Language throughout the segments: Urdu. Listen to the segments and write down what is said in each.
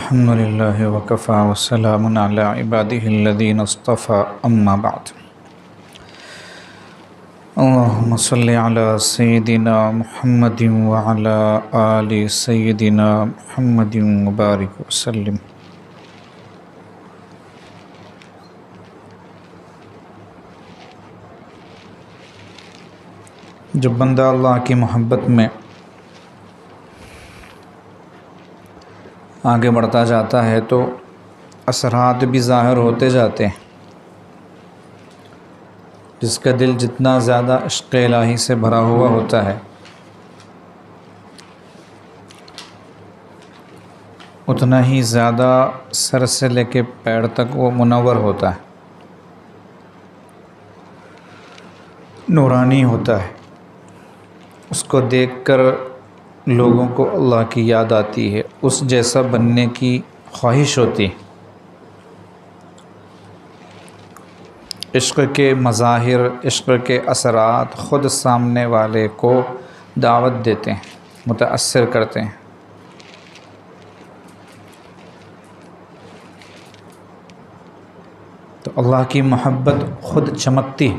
الحمد لله وكفى وسلام على عباده الذين اصطفى أما بعد اللهم صل على سيدنا محمد وعلى آل سيدنا محمد وبارك وسلم۔ جب بندہ اللہ کی محبت میں آگے بڑھتا جاتا ہے تو اثرات بھی ظاہر ہوتے جاتے ہیں۔ جس کا دل جتنا زیادہ عشق الہی سے بھرا ہوا ہوتا ہے اتنا ہی زیادہ سر سے لے کے پیر تک وہ منور ہوتا ہے، نورانی ہوتا ہے۔ اس کو دیکھ کر لوگوں کو اللہ کی یاد آتی ہے، اس جیسا بننے کی خواہش ہوتی ہے۔ عشق کے مظاہر، عشق کے اثرات خود سامنے والے کو دعوت دیتے ہیں، متاثر کرتے ہیں۔ تو اللہ کی محبت خود چمکتی،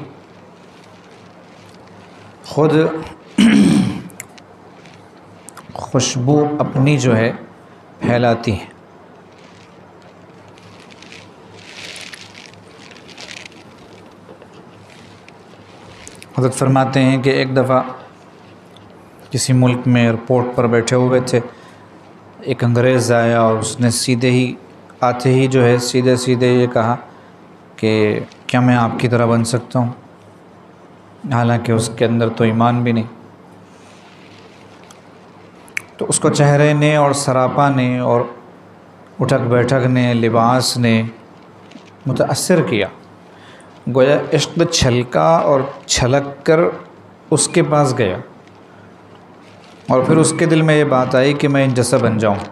خود خوشبو اپنی جو ہے پھیلاتی ہے۔ حضرت فرماتے ہیں کہ ایک دفعہ کسی ملک میں ایئرپورٹ پر بیٹھے ہوئے تھے، ایک انگریز آیا اور اس نے سیدھے ہی آتے ہی جو ہے سیدھے یہ کہا کہ کیا میں آپ کی طرح بن سکتا ہوں، حالانکہ اس کے اندر تو ایمان بھی نہیں۔ تو اس کو چہرے نے اور سراپا نے اور اٹھک بیٹھک نے، لباس نے متاثر کیا، گویا عشق چھلکا اور چھلک کر اس کے پاس گیا، اور پھر اس کے دل میں یہ بات آئی کہ میں ان جیسا بن جاؤں۔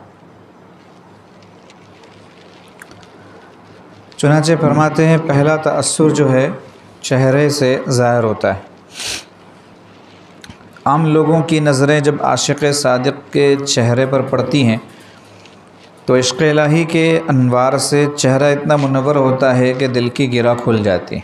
چنانچہ فرماتے ہیں پہلا تأثر جو ہے چہرے سے ظاہر ہوتا ہے۔ عام لوگوں کی نظریں جب عاشق صادق کے چہرے پر پڑتی ہیں تو عشق الہی کے انوار سے چہرہ اتنا منور ہوتا ہے کہ دل کی گرہ کھل جاتی ہے۔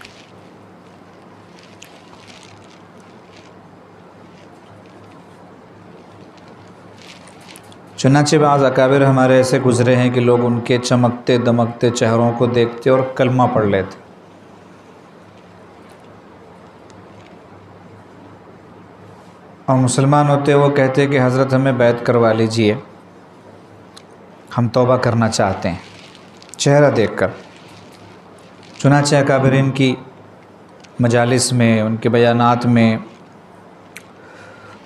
چنانچہ بعض اکابر ہمارے ایسے گزرے ہیں کہ لوگ ان کے چمکتے دمکتے چہروں کو دیکھتے اور کلمہ پڑھ لیتے۔ اور مسلمان ہوتے وہ کہتے کہ حضرت ہمیں بیعت کروا لیجئے، ہم توبہ کرنا چاہتے ہیں چہرہ دیکھ کر۔ چنانچہ اکابرین کی مجالس میں، ان کے بیانات میں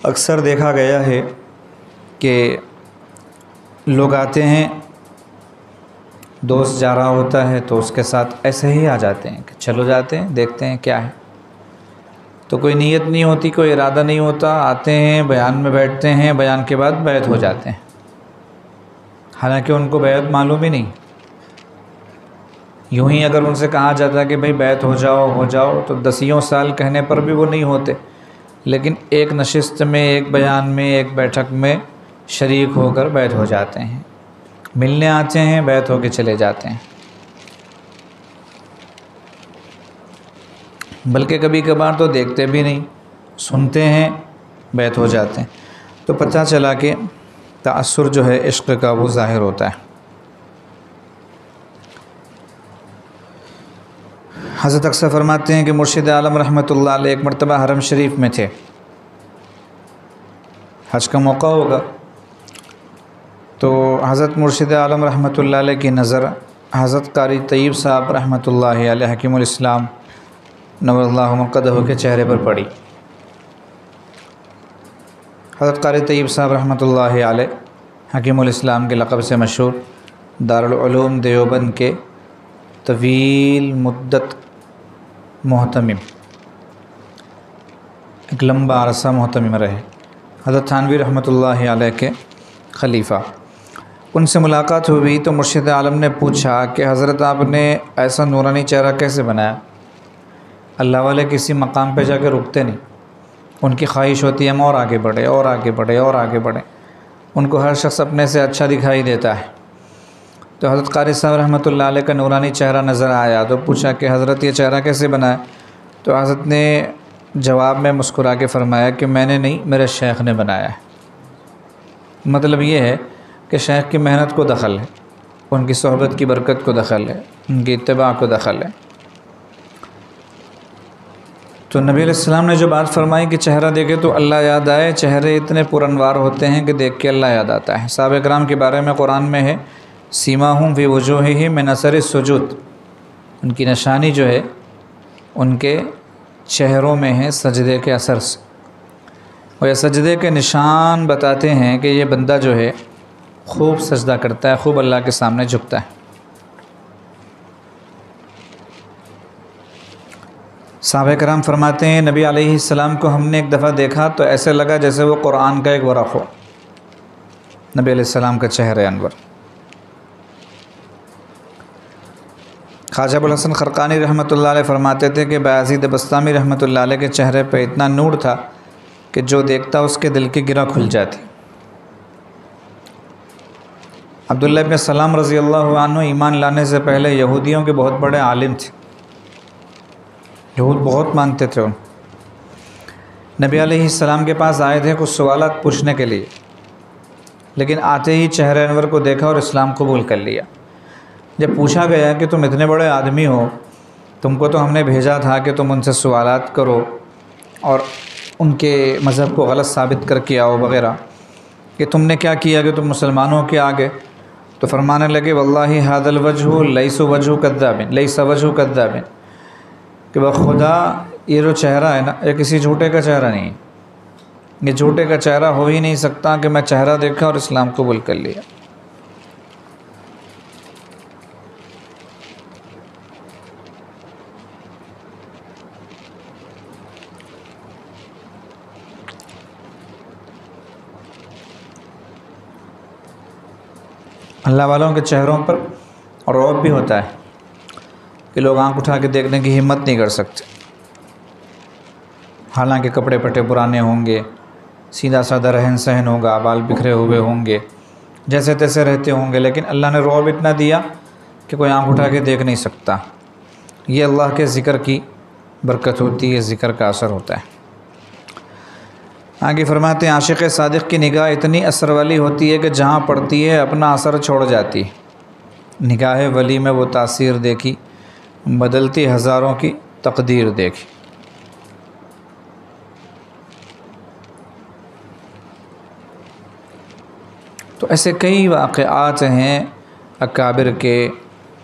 اکثر دیکھا گیا ہے کہ لوگ آتے ہیں، دوست جا رہا ہوتا ہے تو اس کے ساتھ ایسے ہی آ جاتے ہیں کہ چلو جاتے ہیں دیکھتے ہیں کیا ہے، تو کوئی نیت نہیں ہوتی، کوئی ارادہ نہیں ہوتا، آتے ہیں بیان میں بیٹھتے ہیں، بیان کے بعد بیعت ہو جاتے ہیں، حالانکہ ان کو بیعت معلوم ہی نہیں۔ یوں ہی اگر ان سے کہا جاتا کہ بھئی بیعت ہو جاؤ تو دسیوں سال کہنے پر بھی وہ نہیں ہوتے، لیکن ایک نشست میں، ایک بیان میں، ایک بیٹھک میں شریک ہو کر بیعت ہو جاتے ہیں، ملنے آتے ہیں، بیعت ہو کے چلے جاتے ہیں۔ بلکہ کبھی کبھار تو دیکھتے بھی نہیں، سنتے ہیں، بیعت ہو جاتے ہیں۔ تو پتہ چلا کہ تأثر جو ہے عشق کا وہ ظاہر ہوتا ہے۔ حضرت اکثر فرماتے ہیں کہ مرشد عالم رحمۃ اللہ علیہ ایک مرتبہ حرم شریف میں تھے، حج کا موقع ہوگا، تو حضرت مرشد عالم رحمۃ اللہ علیہ کی نظر حضرت قاری طیب صاحب رحمۃ اللہ علیہ حکیم الاسلام نور اللہ مقدہ کے چہرے پر پڑی۔ حضرت قاری طیب صاحب رحمۃ اللہ علیہ حکیم الاسلام کے لقب سے مشہور، دارالعلوم دیوبند کے طویل مدت محتمم، ایک لمبا عرصہ محتمم رہے، حضرت تھانوی رحمۃ اللہ علیہ کے خلیفہ۔ ان سے ملاقات ہوئی تو مرشد عالم نے پوچھا کہ حضرت آپ نے ایسا نورانی چہرہ کیسے بنایا؟ اللہ والے کسی مقام پہ جا کے رکتے نہیں، ان کی خواہش ہوتی ہے ہم اور آگے بڑھے اور آگے بڑھے اور آگے بڑھیں، ان کو ہر شخص اپنے سے اچھا دکھائی دیتا ہے۔ تو حضرت قاری صاحب رحمۃ اللہ علیہ کا نورانی چہرہ نظر آیا تو پوچھا کہ حضرت یہ چہرہ کیسے بنا ہے؟ تو حضرت نے جواب میں مسکرا کے فرمایا کہ میں نے نہیں، میرے شیخ نے بنایا ہے۔ مطلب یہ ہے کہ شیخ کی محنت کو دخل ہے، ان کی صحبت کی برکت کو دخل ہے، ان کی اتباع کو دخل ہے۔ تو نبی علیہ السلام نے جو بات فرمائی کہ چہرہ دیکھے تو اللہ یاد آئے، چہرے اتنے پرانوار ہوتے ہیں کہ دیکھ کے اللہ یاد آتا ہے۔ صحابہ کرام کے بارے میں قرآن میں ہے سیماہم فی وجوہہم من اثر السجود، ان کی نشانی جو ہے ان کے چہروں میں ہے سجدے کے اثر سے، اور یہ سجدے کے نشان بتاتے ہیں کہ یہ بندہ جو ہے خوب سجدہ کرتا ہے، خوب اللہ کے سامنے جھکتا ہے۔ صحابہ کرام فرماتے ہیں نبی علیہ السلام کو ہم نے ایک دفعہ دیکھا تو ایسے لگا جیسے وہ قرآن کا ایک ورق ہو، نبی علیہ السلام کا چہرہ انور۔ خواجہ ابوالحسن خرقانی رحمۃ اللہ علیہ فرماتے تھے کہ بایزید بسطامی رحمۃ اللہ علیہ کے چہرے پہ اتنا نور تھا کہ جو دیکھتا اس کے دل کی گرہ کھل جاتی۔ عبداللہ ابن سلام رضی اللہ عنہ ایمان لانے سے پہلے یہودیوں کے بہت بڑے عالم تھے، یہود بہت مانتے تھے۔ نبی علیہ السلام کے پاس آئے تھے کچھ سوالات پوچھنے کے لیے، لیکن آتے ہی چہرہ انور کو دیکھا اور اسلام قبول کر لیا۔ جب پوچھا گیا کہ تم اتنے بڑے آدمی ہو، تم کو تو ہم نے بھیجا تھا کہ تم ان سے سوالات کرو اور ان کے مذہب کو غلط ثابت کر کے آؤ وغیرہ، کہ تم نے کیا کیا کہ تم مسلمانوں کے آگے؟ تو فرمانے لگے واللہ ھذا الوجہ لیس وجہ کذاب، لیس وجہ کذاب، کہ بخدا یہ جو چہرہ ہے نا یہ کسی جھوٹے کا چہرہ نہیں ہے، یہ جھوٹے کا چہرہ ہو ہی نہیں سکتا کہ میں چہرہ دیکھا اور اسلام قبول کر لیا۔ اللہ والوں کے چہروں پر رعب بھی ہوتا ہے کہ لوگ آنکھ اٹھا کے دیکھنے کی ہمت نہیں کر سکتے، حالانکہ کپڑے پٹے پرانے ہوں گے، سیدھا سادہ رہن سہن ہوگا، بال بکھرے ہوئے ہوں گے، جیسے تیسے رہتے ہوں گے، لیکن اللہ نے رعب اتنا دیا کہ کوئی آنکھ اٹھا کے دیکھ نہیں سکتا۔ یہ اللہ کے ذکر کی برکت ہوتی ہے، ذکر کا اثر ہوتا ہے۔ آگے فرماتے ہیں عاشق صادق کی نگاہ اتنی اثر والی ہوتی ہے کہ جہاں پڑتی ہے اپنا اثر چھوڑ جاتی ہے۔ نگاہ ولی میں وہ تاثیر دیکھی، بدلتی ہزاروں کی تقدیر دیکھی۔ تو ایسے کئی واقعات ہیں اکابر کے،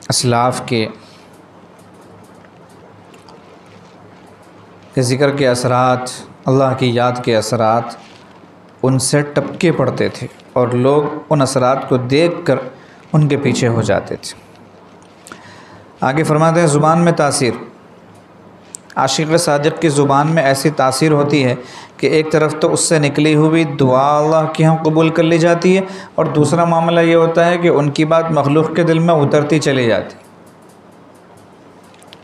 اسلاف کے، کہ ذکر کے اثرات، اللہ کی یاد کے اثرات ان سے ٹپکے پڑتے تھے اور لوگ ان اثرات کو دیکھ کر ان کے پیچھے ہو جاتے تھے۔ آگے فرماتے ہیں زبان میں تاثیر، عاشق صادق کی زبان میں ایسی تاثیر ہوتی ہے کہ ایک طرف تو اس سے نکلی ہوئی دعا اللہ کی ہم قبول کر لی جاتی ہے، اور دوسرا معاملہ یہ ہوتا ہے کہ ان کی بات مخلوق کے دل میں اترتی چلی جاتی۔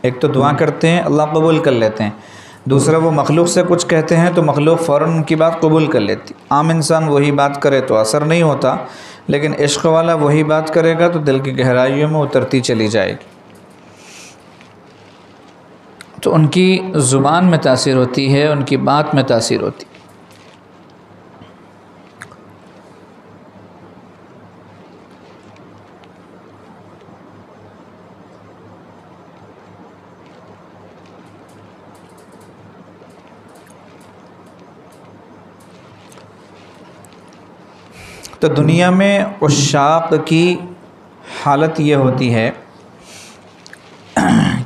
ایک تو دعا کرتے ہیں اللہ قبول کر لیتے ہیں، دوسرا وہ مخلوق سے کچھ کہتے ہیں تو مخلوق فوراً ان کی بات قبول کر لیتی۔ عام انسان وہی بات کرے تو اثر نہیں ہوتا، لیکن عشق والا وہی بات کرے گا تو دل کی گہرائیوں میں اترتی چلی جائے گی۔ تو ان کی زبان میں تاثیر ہوتی ہے، ان کی بات میں تاثیر ہوتی ہے۔ تو دنیا میں عشاق کی حالت یہ ہوتی ہے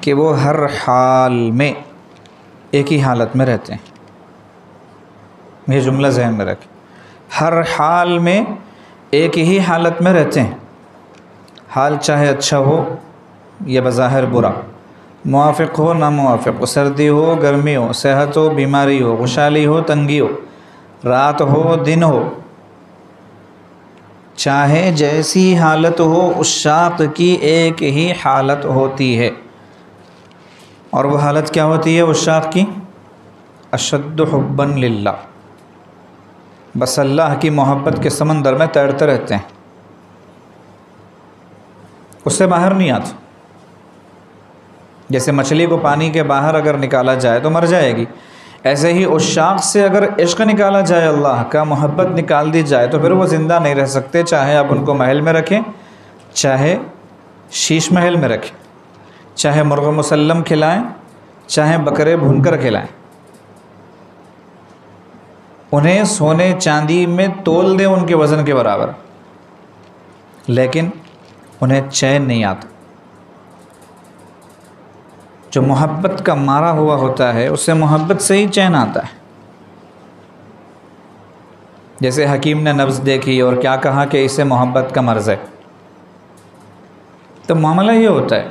کہ وہ ہر حال میں ایک ہی حالت میں رہتے ہیں۔ یہ جملہ ذہن میں رکھیں، ہر حال میں ایک ہی حالت میں رہتے ہیں، حال چاہے اچھا ہو یا بظاہر برا، موافق ہو نہ موافق ہو، سردی ہو گرمی ہو، صحت ہو بیماری ہو، خوشحالی ہو تنگی ہو، رات ہو دن ہو، چاہے جیسی حالت ہو عشاق کی ایک ہی حالت ہوتی ہے۔ اور وہ حالت کیا ہوتی ہے عشاق کی؟ اشد حبا للہ، بس اللہ کی محبت کے سمندر میں تیرتے رہتے ہیں۔ اس سے باہر نہیں آتا. جیسے مچھلی کو پانی کے باہر اگر نکالا جائے تو مر جائے گی، ایسے ہی عشاق سے اگر عشق نکالا جائے، اللہ کا محبت نکال دی جائے، تو پھر وہ زندہ نہیں رہ سکتے، چاہے آپ ان کو محل میں رکھیں، چاہے شیش محل میں رکھیں، چاہے مرغ مسلم کھلائیں، چاہے بکرے بھون کر کھلائیں، انہیں سونے چاندی میں تول دیں ان کے وزن کے برابر، لیکن انہیں چین نہیں آتا. جو محبت کا مارا ہوا ہوتا ہے اس سے محبت سے ہی چین آتا ہے. جیسے حکیم نے نبض دیکھی اور کیا کہا کہ اسے محبت کا مرض ہے، تو معاملہ یہ ہوتا ہے،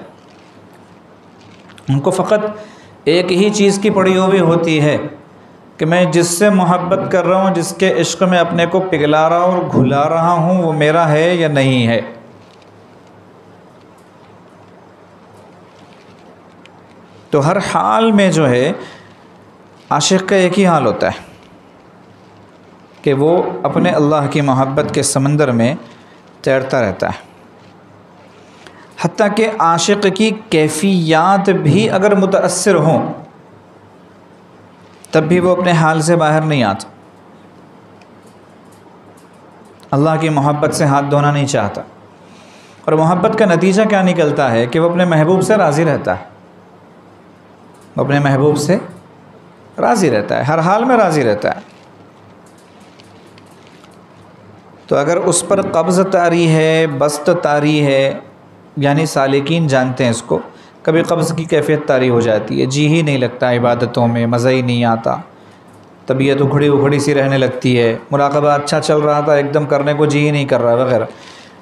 ان کو فقط ایک ہی چیز کی پڑی ہوئی ہوتی ہے کہ میں جس سے محبت کر رہا ہوں، جس کے عشق میں اپنے کو پگھلا رہا ہوں اور گھلا رہا ہوں، وہ میرا ہے یا نہیں ہے. تو ہر حال میں جو ہے عاشق کا ایک ہی حال ہوتا ہے کہ وہ اپنے اللہ کی محبت کے سمندر میں تیرتا رہتا ہے. حتیٰ کہ عاشق کی کیفیات بھی اگر متاثر ہوں تب بھی وہ اپنے حال سے باہر نہیں آتا. اللہ کی محبت سے ہاتھ دھونا نہیں چاہتا، اور محبت کا نتیجہ کیا نکلتا ہے کہ وہ اپنے محبوب سے راضی رہتا ہے، وہ اپنے محبوب سے راضی رہتا ہے، ہر حال میں راضی رہتا ہے. تو اگر اس پر قبض طاری ہے، بسط طاری ہے، یعنی سالکین جانتے ہیں اس کو، کبھی قبض کی کیفیت طاری ہو جاتی ہے، جی ہی نہیں لگتا عبادتوں میں، مزہ ہی نہیں آتا، طبیعت اکھڑی اکھڑی سی رہنے لگتی ہے، مراقبہ اچھا چل رہا تھا ایک دم کرنے کو جی ہی نہیں کر رہا وغیرہ.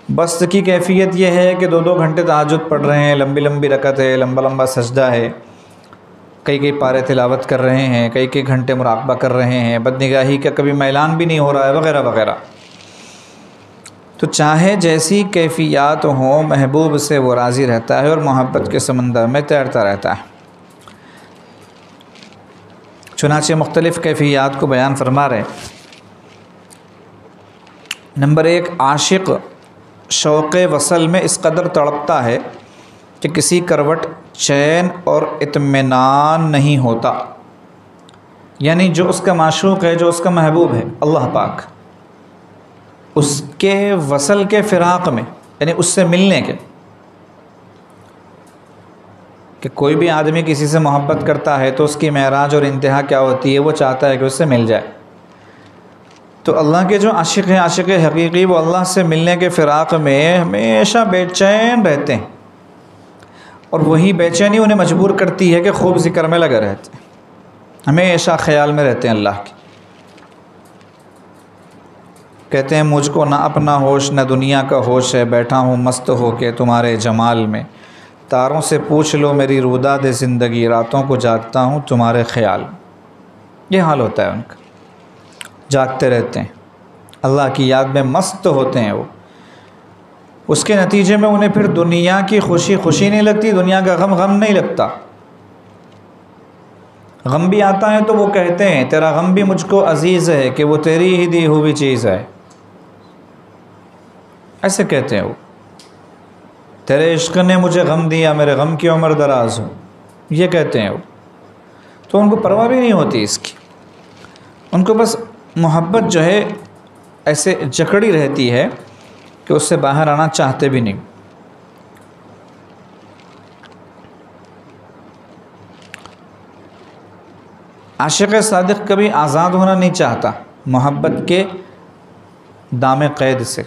بسط کی کیفیت یہ ہے کہ 2 گھنٹے تہجد پڑھ رہے ہیں، لمبی لمبی رکعت ہے، لمبا لمبا سجدہ ہے، کئی پارے تلاوت کر رہے ہیں، کئی گھنٹے مراقبہ کر رہے ہیں، بدنگاہی کا کبھی میلان بھی نہیں ہو رہا ہے وغیرہ وغیرہ. تو چاہے جیسی کیفیات ہوں، محبوب سے وہ راضی رہتا ہے اور محبت کے سمندر میں تیرتا رہتا ہے. چنانچہ مختلف کیفیات کو بیان فرما رہے. نمبر 1، عاشق شوق وصل میں اس قدر تڑپتا ہے کہ کسی کروٹ چین اور اطمینان نہیں ہوتا. یعنی جو اس کا معشوق ہے، جو اس کا محبوب ہے اللہ پاک، اس کے وصل کے فراق میں، یعنی اس سے ملنے کے، کہ کوئی بھی آدمی کسی سے محبت کرتا ہے تو اس کی معراج اور انتہا کیا ہوتی ہے، وہ چاہتا ہے کہ اس سے مل جائے. تو اللہ کے جو عاشق ہیں، عاشق حقیقی، وہ اللہ سے ملنے کے فراق میں ہمیشہ بے چین رہتے ہیں، اور وہی بے چینی انہیں مجبور کرتی ہے کہ خوب ذکر میں لگے رہتے ہیں، ہمیشہ خیال میں رہتے ہیں اللہ کی. کہتے ہیں مجھ کو نہ اپنا ہوش نہ دنیا کا ہوش ہے، بیٹھا ہوں مست ہو کے تمہارے جمال میں، تاروں سے پوچھ لو میری روداد زندگی، راتوں کو جاگتا ہوں تمہارے خیال. یہ حال ہوتا ہے ان کا، جاگتے رہتے ہیں، اللہ کی یاد میں مست ہوتے ہیں وہ. اس کے نتیجے میں انہیں پھر دنیا کی خوشی نہیں لگتی، دنیا کا غم نہیں لگتا. غم بھی آتا ہے تو وہ کہتے ہیں تیرا غم بھی مجھ کو عزیز ہے کہ وہ تیری ہی دی ہوئی چیز ہے، ایسے کہتے ہیں وہ. تیرے عشق نے مجھے غم دیا، میرے غم کی عمر دراز ہو، یہ کہتے ہیں وہ. تو ان کو پرواہ بھی نہیں ہوتی اس کی، ان کو بس محبت جو ہے ایسے جکڑی رہتی ہے کہ اس سے باہر آنا چاہتے بھی نہیں. عاشق صادق کبھی آزاد ہونا نہیں چاہتا محبت کے دام قید سے.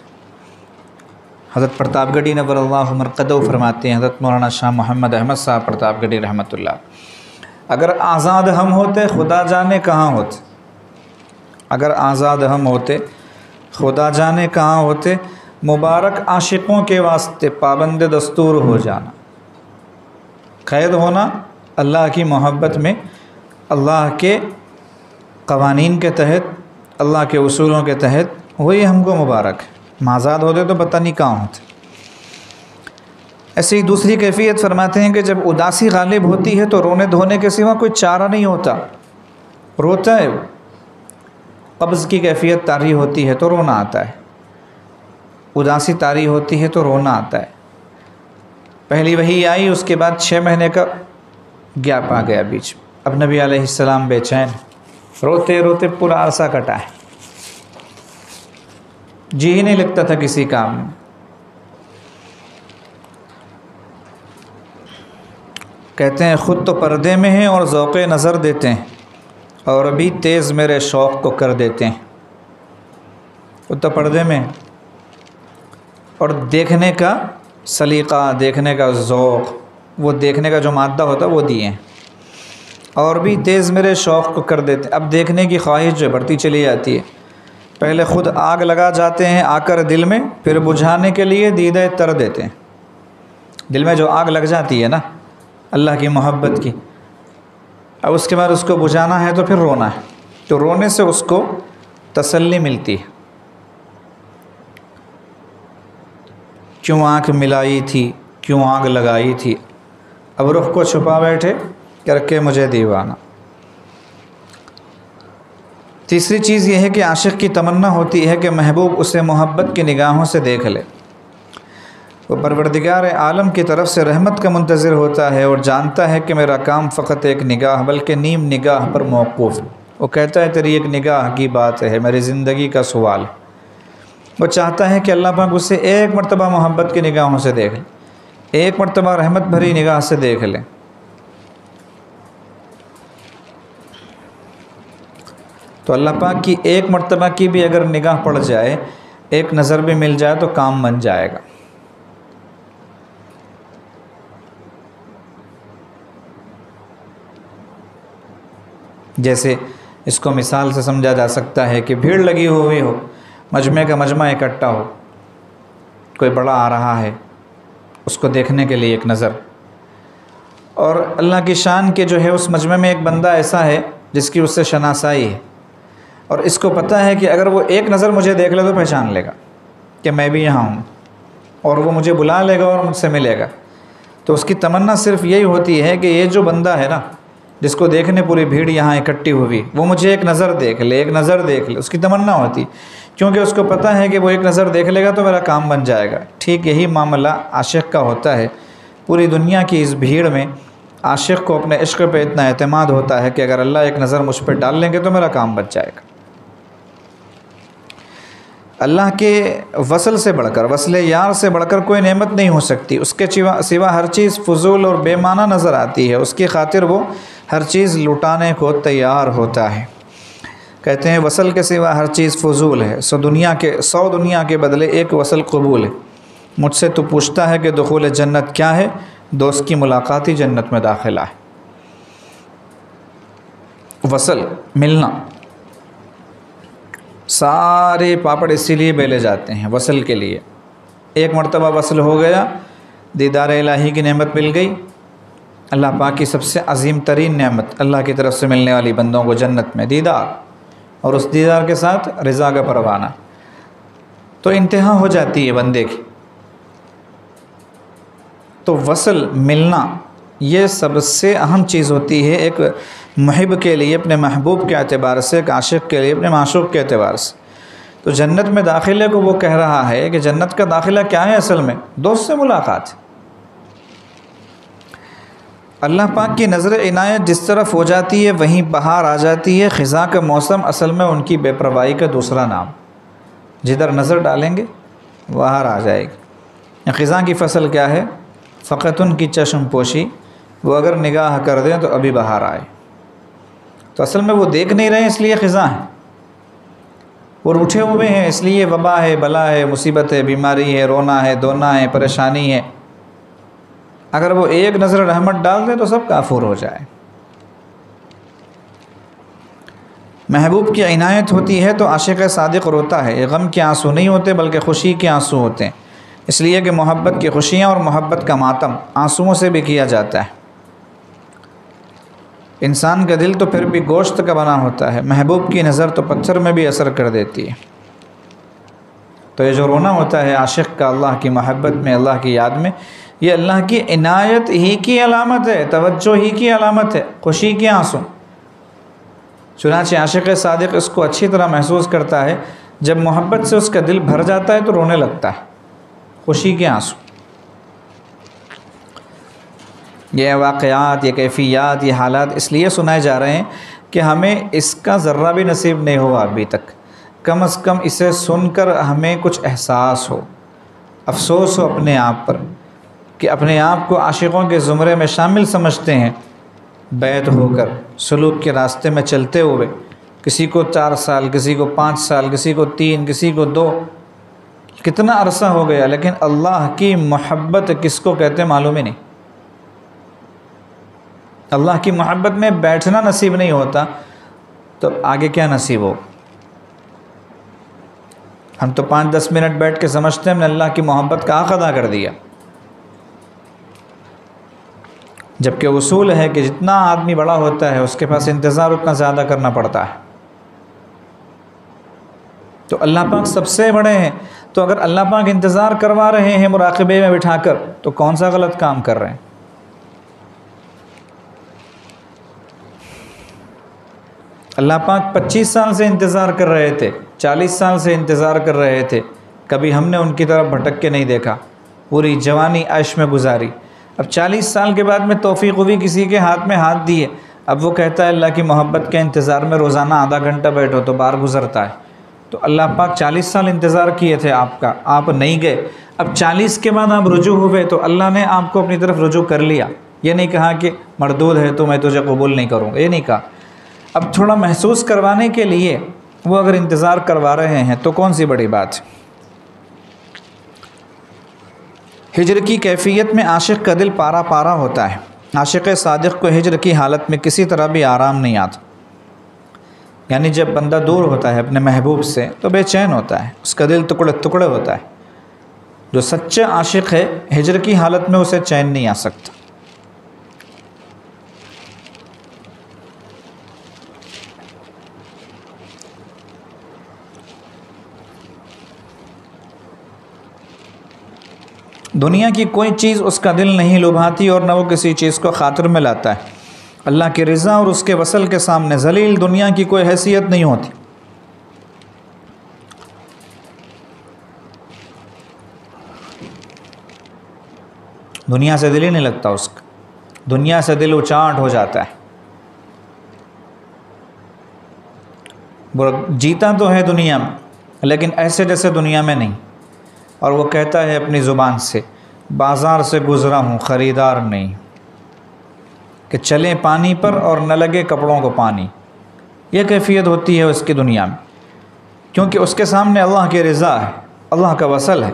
حضرت پرتاپ گڑھی نور اللہ مرقدہ فرماتے ہیں، حضرت مولانا شاہ محمد احمد صاحب پرتاپ گڑھی رحمۃ اللہ، اگر آزاد ہم ہوتے خدا جانے کہاں ہوتے، اگر آزاد ہم ہوتے خدا جانے کہاں ہوتے، مبارک عاشقوں کے واسطے پابند دستور ہو جانا. قید ہونا اللہ کی محبت میں، اللہ کے قوانین کے تحت، اللہ کے اصولوں کے تحت، وہی ہم کو مبارک ہے. آزاد ہوتے تو پتہ نہیں کہاں ہوتے. ایسے ہی دوسری کیفیت فرماتے ہیں کہ جب اداسی غالب ہوتی ہے تو رونے دھونے کے سوا کوئی چارہ نہیں ہوتا، روتا ہے. قبض کی کیفیت طاری ہوتی ہے تو رونا آتا ہے، اداسی طاری ہوتی ہے تو رونا آتا ہے، پہلی وحی آئی، اس کے بعد 6 مہینے کا گیپ آ گیا بیچ. اب نبی علیہ السلام بے چین، روتے روتے پورا عرصہ کٹا ہے، جی ہی نہیں لگتا تھا کسی کام میں. کہتے ہیں خود تو پردے میں ہیں اور ذوق نظر دیتے ہیں، اور ابھی تیز میرے شوق کو کر دیتے ہیں. خود تو پردے میں اور دیکھنے کا سلیقہ، دیکھنے کا ذوق، وہ دیکھنے کا جو مادہ ہوتا ہے وہ دیے ہیں، اور بھی تیز میرے شوق کو کر دیتے ہیں. اب دیکھنے کی خواہش جو بڑھتی چلی جاتی ہے. پہلے خود آگ لگا جاتے ہیں آ کر دل میں، پھر بجھانے کے لیے دیدہ تر دیتے ہیں. دل میں جو آگ لگ جاتی ہے نا اللہ کی محبت کی، اب اس کے بعد اس کو بجھانا ہے تو پھر رونا ہے، تو رونے سے اس کو تسلی ملتی ہے. کیوں آنکھ ملائی تھی، کیوں آگ لگائی تھی، اب رخ کو چھپا بیٹھے کر کے مجھے دیوانہ. تیسری چیز یہ ہے کہ عاشق کی تمنا ہوتی ہے کہ محبوب اسے محبت کی نگاہوں سے دیکھ لے. وہ پروردگار عالم کی طرف سے رحمت کا منتظر ہوتا ہے اور جانتا ہے کہ میرا کام فقط ایک نگاہ بلکہ نیم نگاہ پر موقوف ہے. وہ کہتا ہے تیری ایک نگاہ کی بات ہے، میری زندگی کا سوال ہے. وہ چاہتا ہے کہ اللہ پاک اسے ایک مرتبہ محبت کی نگاہوں سے دیکھ لے، ایک مرتبہ رحمت بھری نگاہ سے دیکھ لے. تو اللہ پاک کی ایک مرتبہ کی بھی اگر نگاہ پڑ جائے، ایک نظر بھی مل جائے تو کام بن جائے گا. جیسے اس کو مثال سے سمجھا جا سکتا ہے کہ بھیڑ لگی ہوئی ہو، مجمع کا مجمع اکٹھا ہو، کوئی بڑا آ رہا ہے، اس کو دیکھنے کے لیے ایک نظر. اور اللہ کی شان کے جو ہے اس مجمع میں ایک بندہ ایسا ہے جس کی اس سے شناسائی ہے، اور اس کو پتہ ہے کہ اگر وہ ایک نظر مجھے دیکھ لے تو پہچان لے گا کہ میں بھی یہاں ہوں، اور وہ مجھے بلا لے گا اور مجھ سے ملے گا. تو اس کی تمنا صرف یہی ہوتی ہے کہ یہ جو بندہ ہے نا جس کو دیکھنے پوری بھیڑ یہاں اکٹھی ہوئی، وہ مجھے ایک نظر دیکھ لے، ایک نظر دیکھ لے. اس کی تمنا ہوتی، کیونکہ اس کو پتہ ہے کہ وہ ایک نظر دیکھ لے گا تو میرا کام بن جائے گا. ٹھیک یہی معاملہ عاشق کا ہوتا ہے. پوری دنیا کی اس بھیڑ میں عاشق کو اپنے عشق پہ اتنا اعتماد ہوتا ہے کہ اگر اللہ ایک نظر مجھ پہ ڈال لیں گے تو میرا کام بن جائے گا. اللہ کے وصل سے بڑھ کر، وصل یار سے بڑھ کر کوئی نعمت نہیں ہو سکتی. اس کے سوا ہر چیز فضول اور بے معنی نظر آتی ہے. اس کی خاطر وہ ہر چیز لٹانے کو تیار ہوتا ہے. کہتے ہیں وصل کے سوا ہر چیز فضول ہے، 100 دنیا کے بدلے ایک وصل قبول ہے. مجھ سے تو پوچھتا ہے کہ دخول جنت کیا ہے، دوست کی ملاقات ہی جنت میں داخلہ ہے. وصل ملنا، سارے پاپڑ اسی لیے بیلے جاتے ہیں وصل کے لیے. ایک مرتبہ وصل ہو گیا، دیدار الہی کی نعمت مل گئی. اللہ پاک کی سب سے عظیم ترین نعمت اللہ کی طرف سے ملنے والی بندوں کو جنت میں دیدار، اور اس دیدار کے ساتھ رضا کا پروانہ. تو انتہا ہو جاتی ہے بندے کی. تو وصل ملنا یہ سب سے اہم چیز ہوتی ہے ایک محب کے لیے اپنے محبوب کے اعتبار سے، ایک عاشق کے لیے اپنے معشوق کے اعتبار سے. تو جنت میں داخلے کو وہ کہہ رہا ہے کہ جنت کا داخلہ کیا ہے اصل میں؟ دوست سے ملاقات. اللہ پاک کی نظر عنایت جس طرف ہو جاتی ہے وہیں بہار آ جاتی ہے. خزاں کا موسم اصل میں ان کی بے پرواہی کا دوسرا نام. جدھر نظر ڈالیں گے بہار آ جائے گی. خزاں کی فصل کیا ہے؟ فقط ان کی چشم پوشی. وہ اگر نگاہ کر دیں تو ابھی بہار آئے. تو اصل میں وہ دیکھ نہیں رہے اس لیے خزاں ہے. وہ روٹھے ہوئے ہیں اس لیے وبا ہے، بلا ہے، مصیبت ہے، بیماری ہے، رونا ہے، دھونا ہے، پریشانی ہے. اگر وہ ایک نظر رحمت ڈال دیں تو سب کافور ہو جائے. محبوب کی عنایت ہوتی ہے تو عاشق صادق روتا ہے. یہ غم کے آنسو نہیں ہوتے بلکہ خوشی کے آنسو ہوتے ہیں. اس لیے کہ محبت کی خوشیاں اور محبت کا ماتم آنسوؤں سے بھی کیا جاتا ہے. انسان کا دل تو پھر بھی گوشت کا بنا ہوتا ہے، محبوب کی نظر تو پتھر میں بھی اثر کر دیتی ہے. تو یہ جو رونا ہوتا ہے عاشق کا اللہ کی محبت میں، اللہ کی یاد میں، یہ اللہ کی عنایت ہی کی علامت ہے، توجہ ہی کی علامت ہے، خوشی کے آنسو. چنانچہ عاشق صادق اس کو اچھی طرح محسوس کرتا ہے. جب محبت سے اس کا دل بھر جاتا ہے تو رونے لگتا ہے، خوشی کے آنسو. یہ واقعات، یہ کیفیات، یہ حالات اس لیے سنائے جا رہے ہیں کہ ہمیں اس کا ذرہ بھی نصیب نہیں ہوا ابھی تک، کم از کم اسے سن کر ہمیں کچھ احساس ہو، افسوس ہو اپنے آپ پر کہ اپنے آپ کو عاشقوں کے زمرے میں شامل سمجھتے ہیں، بیعت ہو کر سلوک کے راستے میں چلتے ہوئے، کسی کو 4 سال، کسی کو 5 سال، کسی کو 3، کسی کو 2، کتنا عرصہ ہو گیا، لیکن اللہ کی محبت کس کو کہتے ہیں معلوم ہی نہیں۔ اللہ کی محبت میں بیٹھنا نصیب نہیں ہوتا تو آگے کیا نصیب ہو؟ ہم تو 5-10 منٹ بیٹھ کے سمجھتے ہیں ہم نے اللہ کی محبت کا حق ادا کر دیا، جبکہ اصول ہے کہ جتنا آدمی بڑا ہوتا ہے اس کے پاس انتظار اتنا زیادہ کرنا پڑتا ہے۔ تو اللہ پاک سب سے بڑے ہیں، تو اگر اللہ پاک انتظار کروا رہے ہیں مراقبے میں بٹھا کر تو کون سا غلط کام کر رہے ہیں؟ اللہ پاک 25 سال سے انتظار کر رہے تھے، 40 سال سے انتظار کر رہے تھے، کبھی ہم نے ان کی طرف بھٹک کے نہیں دیکھا، پوری جوانی عیش میں گزاری، اب 40 سال کے بعد میں توفیق ہوئی، کسی کے ہاتھ میں ہاتھ دیے، اب وہ کہتا ہے اللہ کی محبت کے انتظار میں روزانہ آدھا گھنٹہ بیٹھو تو بار گزرتا ہے۔ تو اللہ پاک 40 سال انتظار کیے تھے آپ کا، آپ نہیں گئے، اب 40 کے بعد آپ رجوع ہوئے تو اللہ نے آپ کو اپنی طرف رجوع کر لیا، یہ نہیں کہا کہ مردود ہے تو میں تجھے قبول نہیں کروں گا، یہ نہیں کہا۔ اب تھوڑا محسوس کروانے کے لیے وہ اگر انتظار کروا رہے ہیں تو کون سی بڑی بات ہے۔ ہجر کی کیفیت میں عاشق کا دل پارا پارا ہوتا ہے، عاشق صادق کو ہجر کی حالت میں کسی طرح بھی آرام نہیں آتا، یعنی جب بندہ دور ہوتا ہے اپنے محبوب سے تو بے چین ہوتا ہے، اس کا دل ٹکڑے ٹکڑے ہوتا ہے۔ جو سچا عاشق ہے ہجر کی حالت میں اسے چین نہیں آ سکتا۔ دنیا کی کوئی چیز اس کا دل نہیں لبھاتی اور نہ وہ کسی چیز کو خاطر میں لاتا ہے، اللہ کی رضا اور اس کے وصل کے سامنے ذلیل دنیا کی کوئی حیثیت نہیں ہوتی۔ دنیا سے دل ہی نہیں لگتا اس کا، دنیا سے دل اچاٹ ہو جاتا ہے۔ وہ جیتا تو ہے دنیا میں لیکن ایسے جیسے دنیا میں نہیں، اور وہ کہتا ہے اپنی زبان سے بازار سے گزرا ہوں خریدار نہیں، کہ چلے پانی پر اور نہ لگے کپڑوں کو پانی، یہ کیفیت ہوتی ہے اس کی دنیا میں، کیونکہ اس کے سامنے اللہ کی رضا ہے، اللہ کا وصل ہے،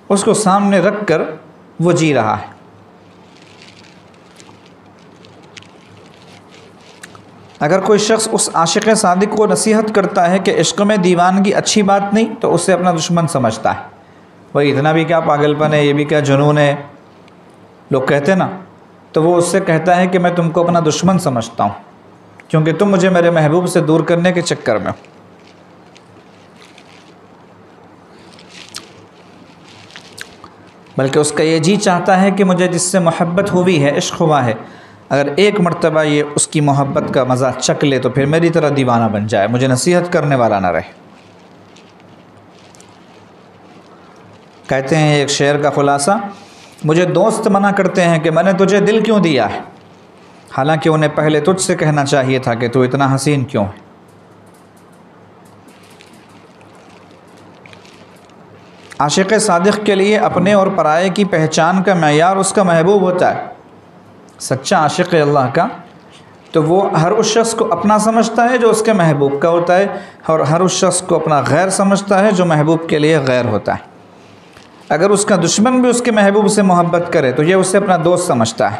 اس کو سامنے رکھ کر وہ جی رہا ہے۔ اگر کوئی شخص اس عاشق صادق کو نصیحت کرتا ہے کہ عشق میں دیوانگی اچھی بات نہیں تو اسے اپنا دشمن سمجھتا ہے، بھائی اتنا بھی کیا پاگل پن ہے، یہ بھی کیا جنون ہے، لوگ کہتے نا، تو وہ اس سے کہتا ہے کہ میں تم کو اپنا دشمن سمجھتا ہوں کیونکہ تم مجھے میرے محبوب سے دور کرنے کے چکر میں ہو۔ بلکہ اس کا یہ جی چاہتا ہے کہ مجھے جس سے محبت ہوئی ہے، عشق ہوا ہے، اگر ایک مرتبہ یہ اس کی محبت کا مزہ چکھ لے تو پھر میری طرح دیوانہ بن جائے، مجھے نصیحت کرنے والا نہ رہے۔ کہتے ہیں ایک شعر کا خلاصہ، مجھے دوست منع کرتے ہیں کہ میں نے تجھے دل کیوں دیا ہے، حالانکہ انہیں پہلے تجھ سے کہنا چاہیے تھا کہ تو اتنا حسین کیوں ہے۔ عاشق صادق کے لیے اپنے اور پرائے کی پہچان کا معیار اس کا محبوب ہوتا ہے۔ سچا عاشق اللہ کا تو وہ ہر اس شخص کو اپنا سمجھتا ہے جو اس کے محبوب کا ہوتا ہے، اور ہر اس شخص کو اپنا غیر سمجھتا ہے جو محبوب کے لیے غیر ہوتا ہے۔ اگر اس کا دشمن بھی اس کے محبوب سے محبت کرے تو یہ اسے اپنا دوست سمجھتا ہے،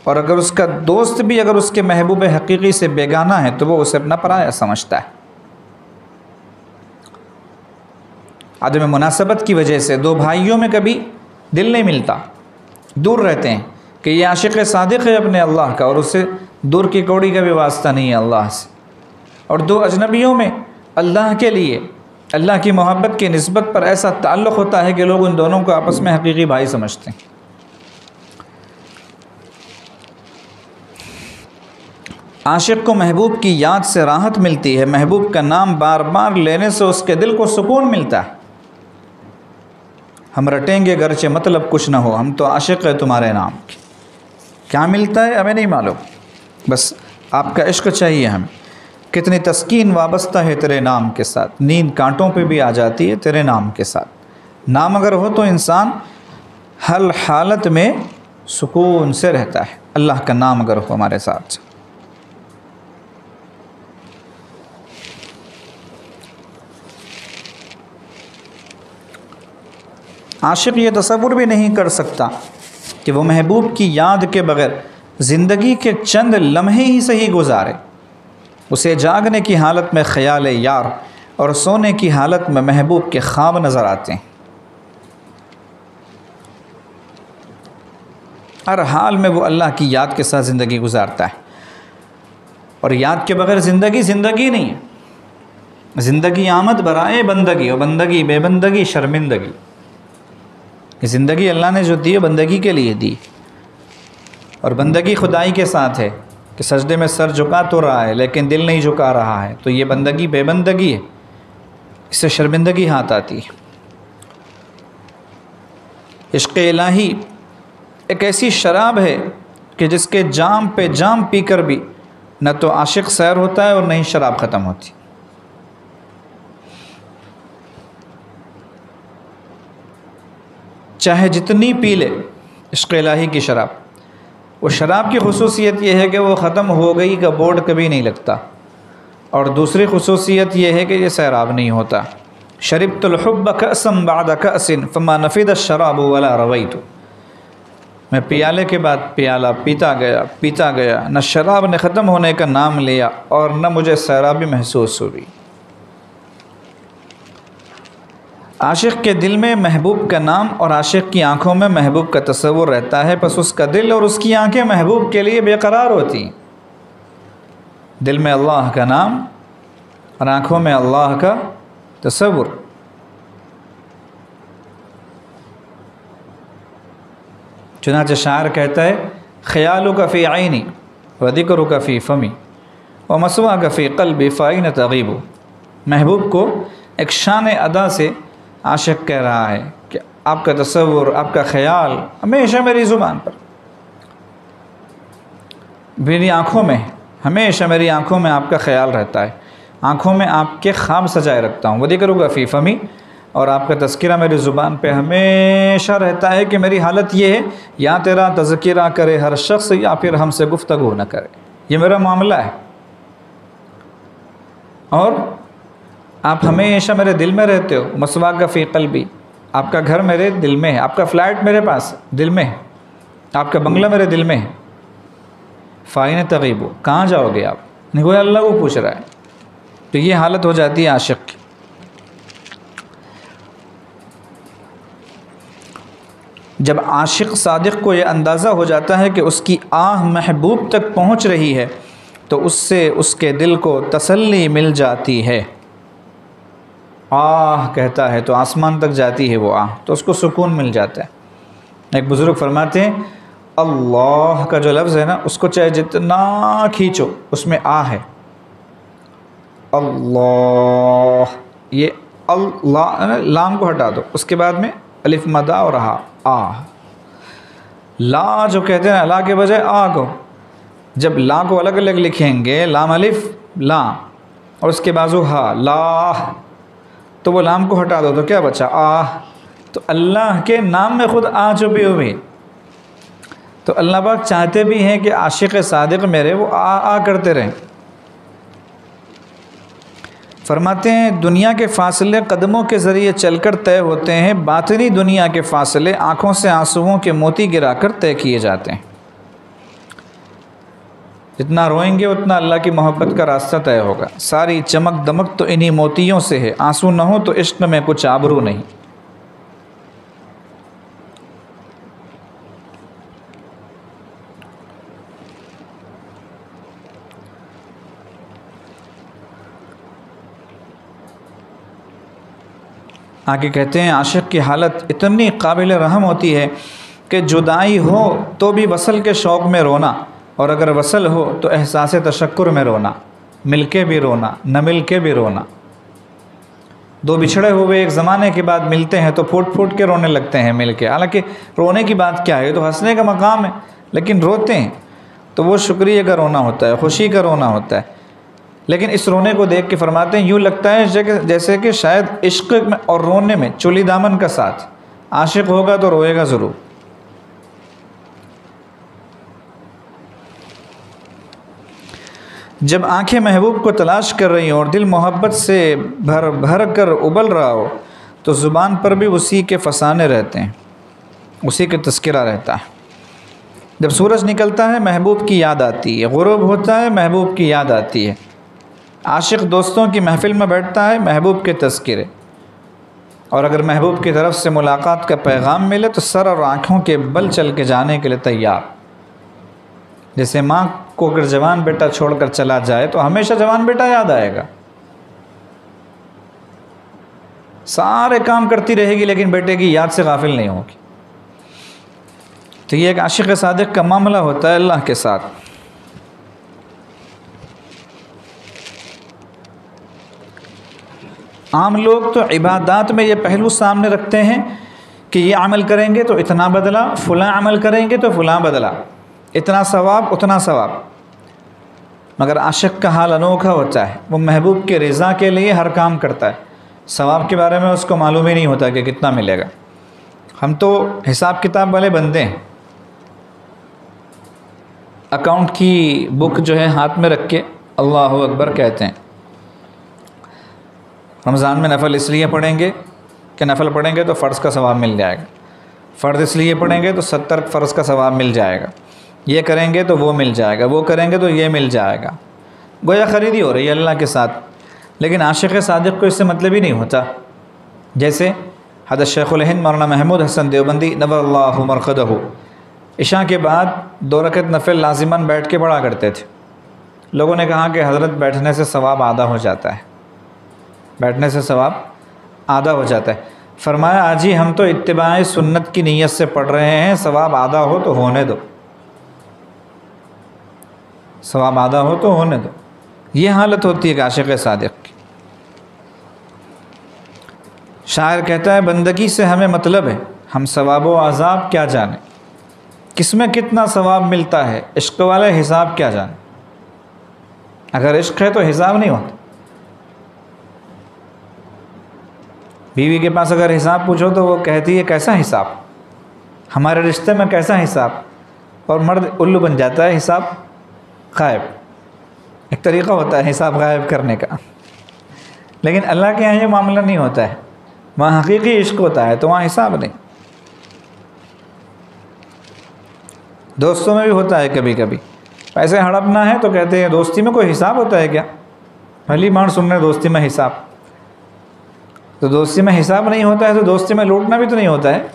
اور اگر اس کا دوست بھی اگر اس کے محبوب حقیقی سے بیگانہ ہے تو وہ اسے اپنا پرایا سمجھتا ہے۔ عدم مناسبت کی وجہ سے دو بھائیوں میں کبھی دل نہیں ملتا، دور رہتے ہیں، کہ یہ عاشق صادق ہے اپنے اللہ کا اور اس سے دور کی کوڑی کا بھی واسطہ نہیں ہے اللہ سے، اور دو اجنبیوں میں اللہ کے لیے اللہ کی محبت کی نسبت پر ایسا تعلق ہوتا ہے کہ لوگ ان دونوں کو آپس میں حقیقی بھائی سمجھتے ہیں۔ عاشق کو محبوب کی یاد سے راحت ملتی ہے، محبوب کا نام بار بار لینے سے اس کے دل کو سکون ملتا ہے۔ ہم رٹیں گے گرچہ مطلب کچھ نہ ہو، ہم تو عاشق ہے تمہارے نام کی۔ کیا ملتا ہے ہمیں نہیں معلوم، بس آپ کا عشق چاہیے ہمیں۔ کتنی تسکین وابستہ ہے تیرے نام کے ساتھ، نیند کانٹوں پہ بھی آ جاتی ہے تیرے نام کے ساتھ۔ نام اگر ہو تو انسان ہر حالت میں سکون سے رہتا ہے، اللہ کا نام اگر ہو ہمارے ساتھ۔ عاشق یہ تصور بھی نہیں کر سکتا کہ وہ محبوب کی یاد کے بغیر زندگی کے چند لمحے ہی صحیح گزارے۔ اسے جاگنے کی حالت میں خیال یار اور سونے کی حالت میں محبوب کے خواب نظر آتے ہیں۔ ہر حال میں وہ اللہ کی یاد کے ساتھ زندگی گزارتا ہے، اور یاد کے بغیر زندگی زندگی نہیں ہے۔ زندگی آمد برائے بندگی، اور بندگی بے بندگی شرمندگی۔ یہ زندگی اللہ نے جو دی ہے بندگی کے لیے دی، اور بندگی خدائی کے ساتھ ہے کہ سجدے میں سر جھکا تو رہا ہے لیکن دل نہیں جھکا رہا ہے، تو یہ بندگی بے بندگی ہے، اس سے شرمندگی ہاتھ آتی ہے۔ عشق الہی ایک ایسی شراب ہے کہ جس کے جام پہ جام پی کر بھی نہ تو عاشق سیر ہوتا ہے اور نہ ہی شراب ختم ہوتی۔ چاہے جتنی پی لے عشق الہی کی شراب، وہ شراب کی خصوصیت یہ ہے کہ وہ ختم ہو گئی کا بورڈ کبھی نہیں لگتا، اور دوسری خصوصیت یہ ہے کہ یہ سیراب نہیں ہوتا۔ شربت الحب کأسا بعد کأس فما نفد الشراب ولا رویت۔ میں پیالے کے بعد پیالہ پیتا گیا، نہ شراب نے ختم ہونے کا نام لیا اور نہ مجھے سیرابی محسوس ہوئی۔ عاشق کے دل میں محبوب کا نام اور عاشق کی آنکھوں میں محبوب کا تصور رہتا ہے، پس اس کا دل اور اس کی آنکھیں محبوب کے لیے بے قرار ہوتی ہیں۔ دل میں اللہ کا نام اور آنکھوں میں اللہ کا تصور۔ چنانچہ شاعر کہتا ہے خیالک فی عینی وذکرک فی فمی ومثواک فی قلبی فأین تغیب۔ محبوب کو ایک شان ادا سے عاشق کہہ رہا ہے کہ آپ کا تصور، آپ کا خیال ہمیشہ میری زبان پر، میری آنکھوں میں، ہمیشہ میری آنکھوں میں آپ کا خیال رہتا ہے، آنکھوں میں آپ کے خواب سجائے رکھتا ہوں۔ وذکرک فی فمی، اور آپ کا تذکرہ میری زبان پہ ہمیشہ رہتا ہے کہ میری حالت یہ ہے یا تیرا تذکرہ کرے ہر شخص یا پھر ہم سے گفتگو نہ کرے، یہ میرا معاملہ ہے۔ اور آپ ہمیشہ میرے دل میں رہتے ہو۔ مسواک فی قلبی، آپ کا گھر میرے دل میں ہے، آپ کا فلیٹ میرے پاس دل میں ہے، آپ کا بنگلہ میرے دل میں ہے۔ فائن تغیب، کہاں جاؤ گے آپ؟ نہیں، گویا اللہ کو پوچھ رہا ہے۔ تو یہ حالت ہو جاتی ہے عاشق کی۔ جب عاشق صادق کو یہ اندازہ ہو جاتا ہے کہ اس کی آہ محبوب تک پہنچ رہی ہے تو اس سے اس کے دل کو تسلی مل جاتی ہے۔ آہ کہتا ہے تو آسمان تک جاتی ہے وہ آہ، تو اس کو سکون مل جاتا ہے۔ ایک بزرگ فرماتے ہیں اللہ کا جو لفظ ہے نا، اس کو چاہے جتنا کھینچو اس میں آہ ہے۔ اللہ، یہ اللہ لام کو ہٹا دو، اس کے بعد میں الف مدہ اور ہا، آہ۔ لا جو کہتے ہیں لا کے بجائے آ کو، جب لا کو الگ الگ لکھیں گے، لام الف لا اور اس کے بازو ہا، لا، تو وہ لام کو ہٹا دو تو کیا بچا؟ آہ۔ تو اللہ کے نام میں خود آ چھپی ہوئی، تو اللہ پاک چاہتے بھی ہیں کہ عاشق صادق میرے وہ آ کرتے رہیں۔ فرماتے ہیں دنیا کے فاصلے قدموں کے ذریعے چل کر طے ہوتے ہیں، باطنی دنیا کے فاصلے آنکھوں سے آنسوؤں کے موتی گرا کر طے کیے جاتے ہیں۔ جتنا روئیں گے اتنا اللہ کی محبت کا راستہ طے ہوگا۔ ساری چمک دمک تو انہی موتیوں سے ہے، آنسو نہ ہو تو عشق میں کچھ آبرو نہیں۔ آگے کہتے ہیں عاشق کی حالت اتنی قابل رحم ہوتی ہے کہ جدائی ہو تو بھی وصل کے شوق میں رونا، اور اگر وصل ہو تو احساس تشکر میں رونا، مل کے بھی رونا، نہ مل کے بھی رونا۔ دو بچھڑے ہوئے ایک زمانے کے بعد ملتے ہیں تو پھوٹ پھوٹ کے رونے لگتے ہیں مل کے، حالانکہ رونے کی بات کیا ہے، یہ تو ہنسنے کا مقام ہے۔ لیکن روتے ہیں تو وہ شکریہ کا رونا ہوتا ہے، خوشی کا رونا ہوتا ہے۔ لیکن اس رونے کو دیکھ کے فرماتے ہیں یوں لگتا ہے جیسے کہ شاید عشق میں اور رونے میں چولی دامن کا ساتھ، عاشق ہوگا تو روئے گا ضرور۔ جب آنکھیں محبوب کو تلاش کر رہی ہوں اور دل محبت سے بھر بھر کر ابل رہا ہو تو زبان پر بھی اسی کے فسانے رہتے ہیں، اسی کے تذکرہ رہتا ہے۔ جب سورج نکلتا ہے محبوب کی یاد آتی ہے، غروب ہوتا ہے محبوب کی یاد آتی ہے، عاشق دوستوں کی محفل میں بیٹھتا ہے محبوب کے تذکرے، اور اگر محبوب کی طرف سے ملاقات کا پیغام ملے تو سر اور آنکھوں کے بل چل کے جانے کے لیے تیار۔ جیسے ماں کو اگر جوان بیٹا چھوڑ کر چلا جائے تو ہمیشہ جوان بیٹا یاد آئے گا، سارے کام کرتی رہے گی لیکن بیٹے کی یاد سے غافل نہیں ہوگی۔ تو یہ ایک عاشق صادق کا معاملہ ہوتا ہے اللہ کے ساتھ۔ عام لوگ تو عبادات میں یہ پہلو سامنے رکھتے ہیں کہ یہ عمل کریں گے تو اتنا بدلہ، فلاں عمل کریں گے تو فلاں بدلہ، اتنا ثواب اتنا ثواب، مگر عاشق کا حال انوکھا ہوتا ہے، وہ محبوب کے رضا کے لیے ہر کام کرتا ہے، ثواب کے بارے میں اس کو معلوم ہی نہیں ہوتا کہ کتنا ملے گا۔ ہم تو حساب کتاب والے بندے ہیں، اکاؤنٹ کی بک جو ہے ہاتھ میں رکھ کے اللہ اکبر کہتے ہیں۔ رمضان میں نفل اس لیے پڑھیں گے کہ نفل پڑھیں گے تو فرض کا ثواب مل جائے گا، فرض اس لیے پڑھیں گے تو 70 فرض کا ثواب مل جائے گا، یہ کریں گے تو وہ مل جائے گا، وہ کریں گے تو یہ مل جائے گا، گویا خریدی ہو رہی ہے اللہ کے ساتھ۔ لیکن عاشق صادق کو اس سے مطلب ہی نہیں ہوتا۔ جیسے حضرت شیخ الہند مولانا محمود حسن دیوبندی نور اللہ مرقدہ عشاء کے بعد 2 رکعت نفل لازماً بیٹھ کے پڑھا کرتے تھے۔ لوگوں نے کہا کہ حضرت بیٹھنے سے ثواب آدھا ہو جاتا ہے، بیٹھنے سے ثواب آدھا ہو جاتا ہے۔ فرمایا آج ہی ہم تو اتباع سنت کی نیت سے پڑھ رہے ہیں، ثواب آدھا ہو تو ہونے دو، ثواب آدھا ہو تو ہونے دو۔ یہ حالت ہوتی ہے کہ عاشق صادق کی۔ شاعر کہتا ہے بندگی سے ہمیں مطلب ہے، ہم ثواب و عذاب کیا جانیں، کس میں کتنا ثواب ملتا ہے، عشق والے حساب کیا جانیں۔ اگر عشق ہے تو حساب نہیں ہوتا۔ بیوی کے پاس اگر حساب پوچھو تو وہ کہتی ہے کیسا حساب، ہمارے رشتے میں کیسا حساب، اور مرد الو بن جاتا ہے حساب غائب۔ ایک طریقہ ہوتا ہے حساب غائب کرنے کا، لیکن اللہ کے یہاں یہ معاملہ نہیں ہوتا ہے، وہاں حقیقی عشق ہوتا ہے تو وہاں حساب نہیں۔ دوستوں میں بھی ہوتا ہے کبھی کبھی، پیسے ہڑپنا ہے تو کہتے ہیں دوستی میں کوئی حساب ہوتا ہے کیا، بھلی مان سن رہے دوستی میں حساب، تو دوستی میں حساب نہیں ہوتا ہے تو دوستی میں لوٹنا بھی تو نہیں ہوتا ہے۔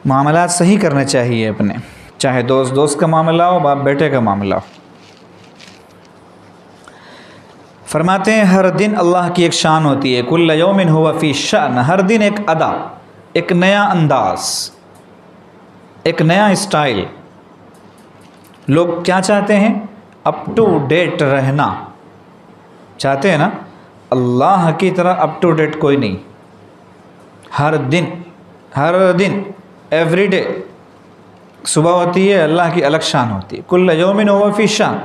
معاملات صحیح کرنے چاہیے اپنے، چاہے دوست کا معاملہ ہو، باپ بیٹے کا معاملہ ہو۔ فرماتے ہیں ہر دن اللہ کی ایک شان ہوتی ہے، کل یوم ہوا فی شأن، ہر دن ایک ادا، ایک نیا انداز، ایک نیا اسٹائل۔ لوگ کیا چاہتے ہیں؟ اپ ٹو ڈیٹ رہنا چاہتے ہیں نا، اللہ کی طرح اپ ٹو ڈیٹ کوئی نہیں۔ ہر دن ایوری ڈے صبح ہوتی ہے اللہ کی الگ شان ہوتی ہے، کل یوم ہوا فی شان۔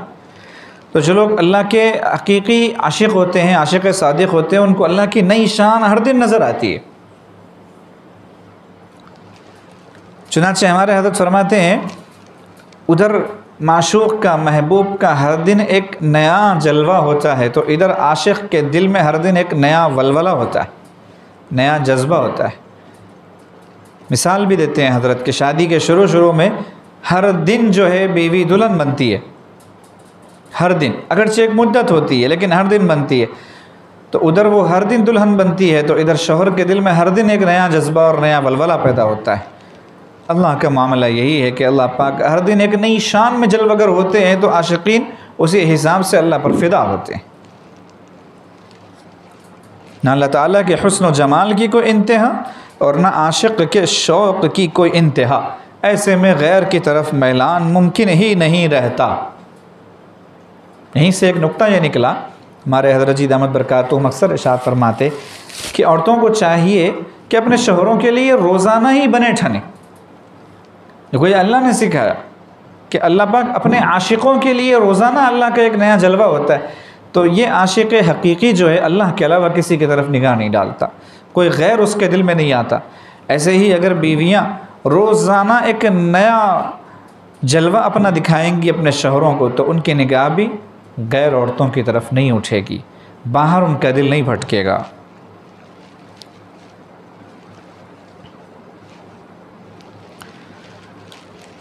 تو جو لوگ اللہ کے حقیقی عاشق ہوتے ہیں، عاشق صادق ہوتے ہیں، ان کو اللہ کی نئی شان ہر دن نظر آتی ہے۔ چنانچہ ہمارے حضرت فرماتے ہیں ادھر معشوق کا، محبوب کا ہر دن ایک نیا جلوہ ہوتا ہے، تو ادھر عاشق کے دل میں ہر دن ایک نیا ولولہ ہوتا ہے، نیا جذبہ ہوتا ہے۔ مثال بھی دیتے ہیں حضرت کہ شادی کے شروع میں ہر دن جو ہے بیوی دلہن بنتی ہے، ہر دن، اگرچہ ایک مدت ہوتی ہے لیکن ہر دن بنتی ہے، تو ادھر وہ ہر دن دلہن بنتی ہے تو ادھر شوہر کے دل میں ہر دن ایک نیا جذبہ اور نیا ولولہ پیدا ہوتا ہے۔ اللہ کا معاملہ یہی ہے کہ اللہ پاک ہر دن ایک نئی شان میں جلوہ گر ہوتے ہیں، تو عاشقین اسی حساب سے اللہ پر فدا ہوتے ہیں۔ نہ اللہ تعالیٰ کے حسن و جمال کی کوئی انتہا اور نہ عاشق کے شوق کی کوئی انتہا، ایسے میں غیر کی طرف میلان ممکن ہی نہیں رہتا۔ یہیں سے ایک نقطہ یہ نکلا ہمارے حضرت جی دامت برکاتہم اکثر ارشاد فرماتے کہ عورتوں کو چاہیے کہ اپنے شوہروں کے لیے روزانہ ہی بنے ٹھنے. دیکھو یہ اللہ نے سکھایا کہ اللہ پاک اپنے عاشقوں کے لیے روزانہ اللہ کا ایک نیا جلوہ ہوتا ہے. تو یہ عاشق حقیقی جو ہے اللہ کے علاوہ کسی کی طرف نگاہ نہیں ڈالتا، کوئی غیر اس کے دل میں نہیں آتا. ایسے ہی اگر بیویاں روزانہ ایک نیا جلوہ اپنا دکھائیں گی اپنے شوہروں کو تو ان کی نگاہ بھی غیر عورتوں کی طرف نہیں اٹھے گی، باہر ان کا دل نہیں بھٹکے گا.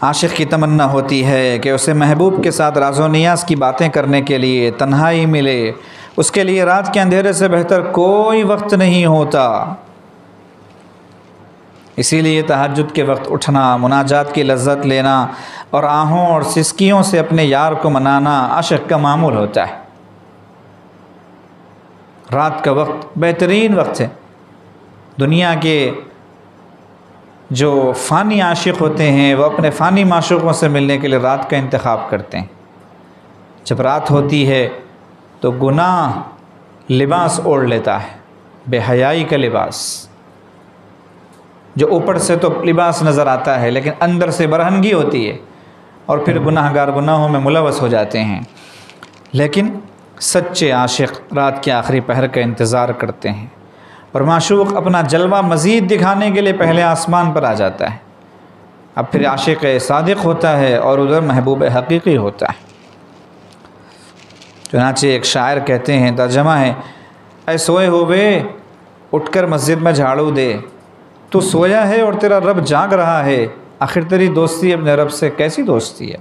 عاشق کی تمنا ہوتی ہے کہ اسے محبوب کے ساتھ راز و نیاز کی باتیں کرنے کے لیے تنہائی ملے. اس کے لیے رات کے اندھیرے سے بہتر کوئی وقت نہیں ہوتا. اسی لیے تہجد کے وقت اٹھنا، مناجات کی لذت لینا اور آہوں اور سسکیوں سے اپنے یار کو منانا عاشق کا معمول ہوتا ہے. رات کا وقت بہترین وقت ہے. دنیا کے جو فانی عاشق ہوتے ہیں وہ اپنے فانی معشوقوں سے ملنے کے لیے رات کا انتخاب کرتے ہیں. جب رات ہوتی ہے تو گناہ لباس اوڑھ لیتا ہے، بے حیائی کا لباس، جو اوپر سے تو لباس نظر آتا ہے لیکن اندر سے برہنگی ہوتی ہے، اور پھر گناہ گار گناہوں میں ملوث ہو جاتے ہیں. لیکن سچے عاشق رات کے آخری پہر کا انتظار کرتے ہیں، اور معشوق اپنا جلوہ مزید دکھانے کے لیے پہلے آسمان پر آ جاتا ہے. اب پھر عاشق صادق ہوتا ہے اور ادھر محبوب حقیقی ہوتا ہے. چنانچہ ایک شاعر کہتے ہیں، ترجمہ ہے، اے سوئے ہوئے اٹھ کر مسجد میں جھاڑو دے، تو سویا ہے اور تیرا رب جاگ رہا ہے، آخر تیری دوستی اپنے رب سے کیسی دوستی ہے.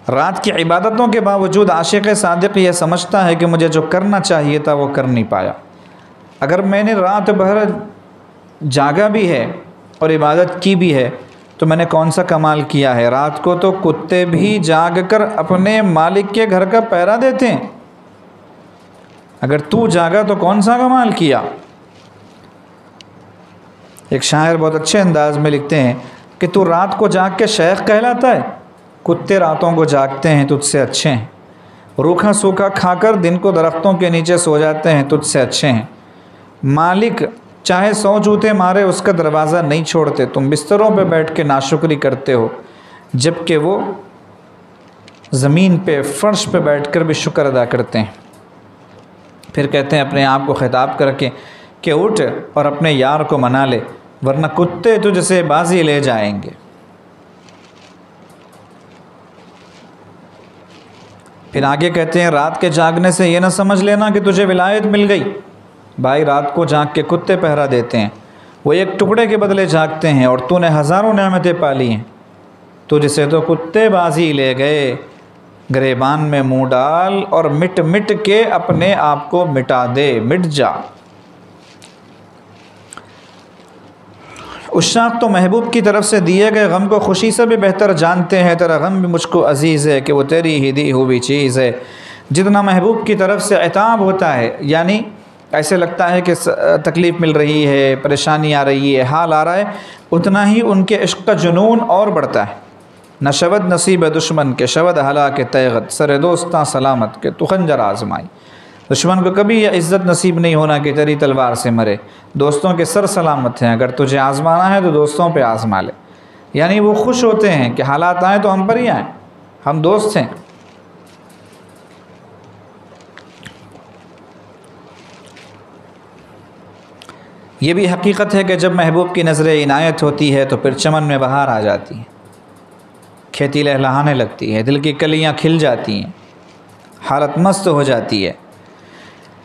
رات کی عبادتوں کے باوجود عاشق صادق یہ سمجھتا ہے کہ مجھے جو کرنا چاہیے تھا وہ کر نہیں پایا. اگر میں نے رات بھر جاگا بھی ہے اور عبادت کی بھی ہے تو میں نے کون سا کمال کیا ہے. رات کو تو کتے بھی جاگ کر اپنے مالک کے گھر کا پہرا دیتے ہیں، اگر تو جاگا تو کون سا کمال کیا. ایک شاعر بہت اچھے انداز میں لکھتے ہیں کہ تو رات کو جاگ کے شیخ کہلاتا ہے، کتے راتوں کو جاگتے ہیں تجھ سے اچھے ہیں. روکھا سوکھا کھا کر دن کو درختوں کے نیچے سو جاتے ہیں تجھ سے اچھے ہیں. مالک چاہے 100 جوتے مارے اس کا دروازہ نہیں چھوڑتے. تم بستروں پہ بیٹھ کے ناشکری کرتے ہو جبکہ وہ زمین پہ فرش پہ بیٹھ کر بھی شکر ادا کرتے ہیں. پھر کہتے ہیں اپنے آپ کو خطاب کر کے کہ اٹھ اور اپنے یار کو منا لے ورنہ کتے تجھ سے بازی لے جائیں گے. پھر آگے کہتے ہیں رات کے جاگنے سے یہ نہ سمجھ لینا کہ تجھے ولایت مل گئی. بھائی رات کو جاگ کے کتے پہرا دیتے ہیں، وہ ایک ٹکڑے کے بدلے جاگتے ہیں اور تو نے ہزاروں نعمتیں پالی ہیں. تجھ سے تو کتے بازی لے گئے، گریبان میں منہ ڈال اور مٹ مٹ کے اپنے آپ کو مٹا دے، مٹ جا. عشاق تو محبوب کی طرف سے دیے گئے غم کو خوشی سے بھی بہتر جانتے ہیں. تیرا غم بھی مجھ کو عزیز ہے کہ وہ تیری ہی دی ہوئی چیز ہے. جتنا محبوب کی طرف سے عتاب ہوتا ہے، یعنی ایسے لگتا ہے کہ تکلیف مل رہی ہے، پریشانی آ رہی ہے، حال آ رہا ہے، اتنا ہی ان کے عشق کا جنون اور بڑھتا ہے. نہ شود نصیب دشمن کے شود ہلا کے تیغت، سر دوستاں سلامت کے تو خنجر آزمائی. دشمن کو کبھی یہ عزت نصیب نہیں ہونا کہ تیری تلوار سے مرے. دوستوں کے سر سلامت ہیں، اگر تجھے آزمانا ہے تو دوستوں پہ آزما لے. یعنی وہ خوش ہوتے ہیں کہ حالات آئیں تو ہم پر ہی آئیں، ہم دوست ہیں. یہ بھی حقیقت ہے کہ جب محبوب کی نظر عنایت ہوتی ہے تو پھر چمن میں بہار آ جاتی ہے، کھیتی لہلہانے لگتی ہے، دل کی کلیاں کھل جاتی ہیں، حالت مست ہو جاتی ہے.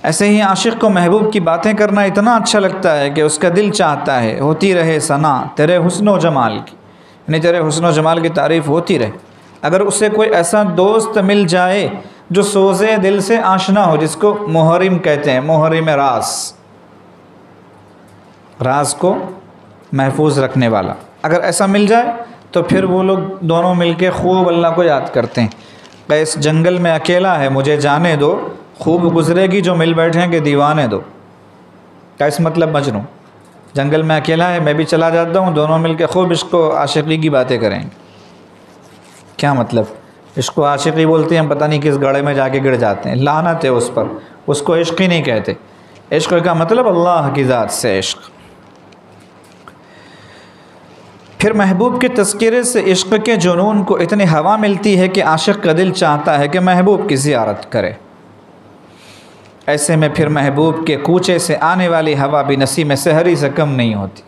ایسے ہی عاشق کو محبوب کی باتیں کرنا اتنا اچھا لگتا ہے کہ اس کا دل چاہتا ہے ہوتی رہے ثنا تیرے حسن و جمال کی، یعنی تیرے حسن و جمال کی تعریف ہوتی رہے. اگر اسے کوئی ایسا دوست مل جائے جو سوزے دل سے آشنا ہو، جس کو محرم کہتے ہیں، محرم راز کو محفوظ رکھنے والا، اگر ایسا مل جائے تو پھر وہ لوگ دونوں مل کے خوب اللہ کو یاد کرتے ہیں. قیس جنگل میں اکیلا ہے مجھے جانے دو، خوب گزرے گی جو مل بیٹھیں گے دیوانے دو. قیس مطلب مجنوں، جنگل میں اکیلا ہے میں بھی چلا جاتا ہوں، دونوں مل کے خوب عشق و عاشقی کی باتیں کریں گے. کیا مطلب؟ اس کو عاشقی بولتے ہیں، پتہ نہیں کس گڑھے میں جا کے گر جاتے ہیں، لعنت ہے اس پر، اس کو عشق ہی نہیں کہتے۔ عشق کا مطلب اللہ کی ذات سے عشق۔ پھر محبوب کے تذکرے سے عشق کے جنون کو اتنی ہوا ملتی ہے کہ عاشق کا دل چاہتا ہے کہ محبوب کی زیارت کرے۔ ایسے میں پھر محبوب کے کوچے سے آنے والی ہوا بھی نسیم سحری سے کم نہیں ہوتی،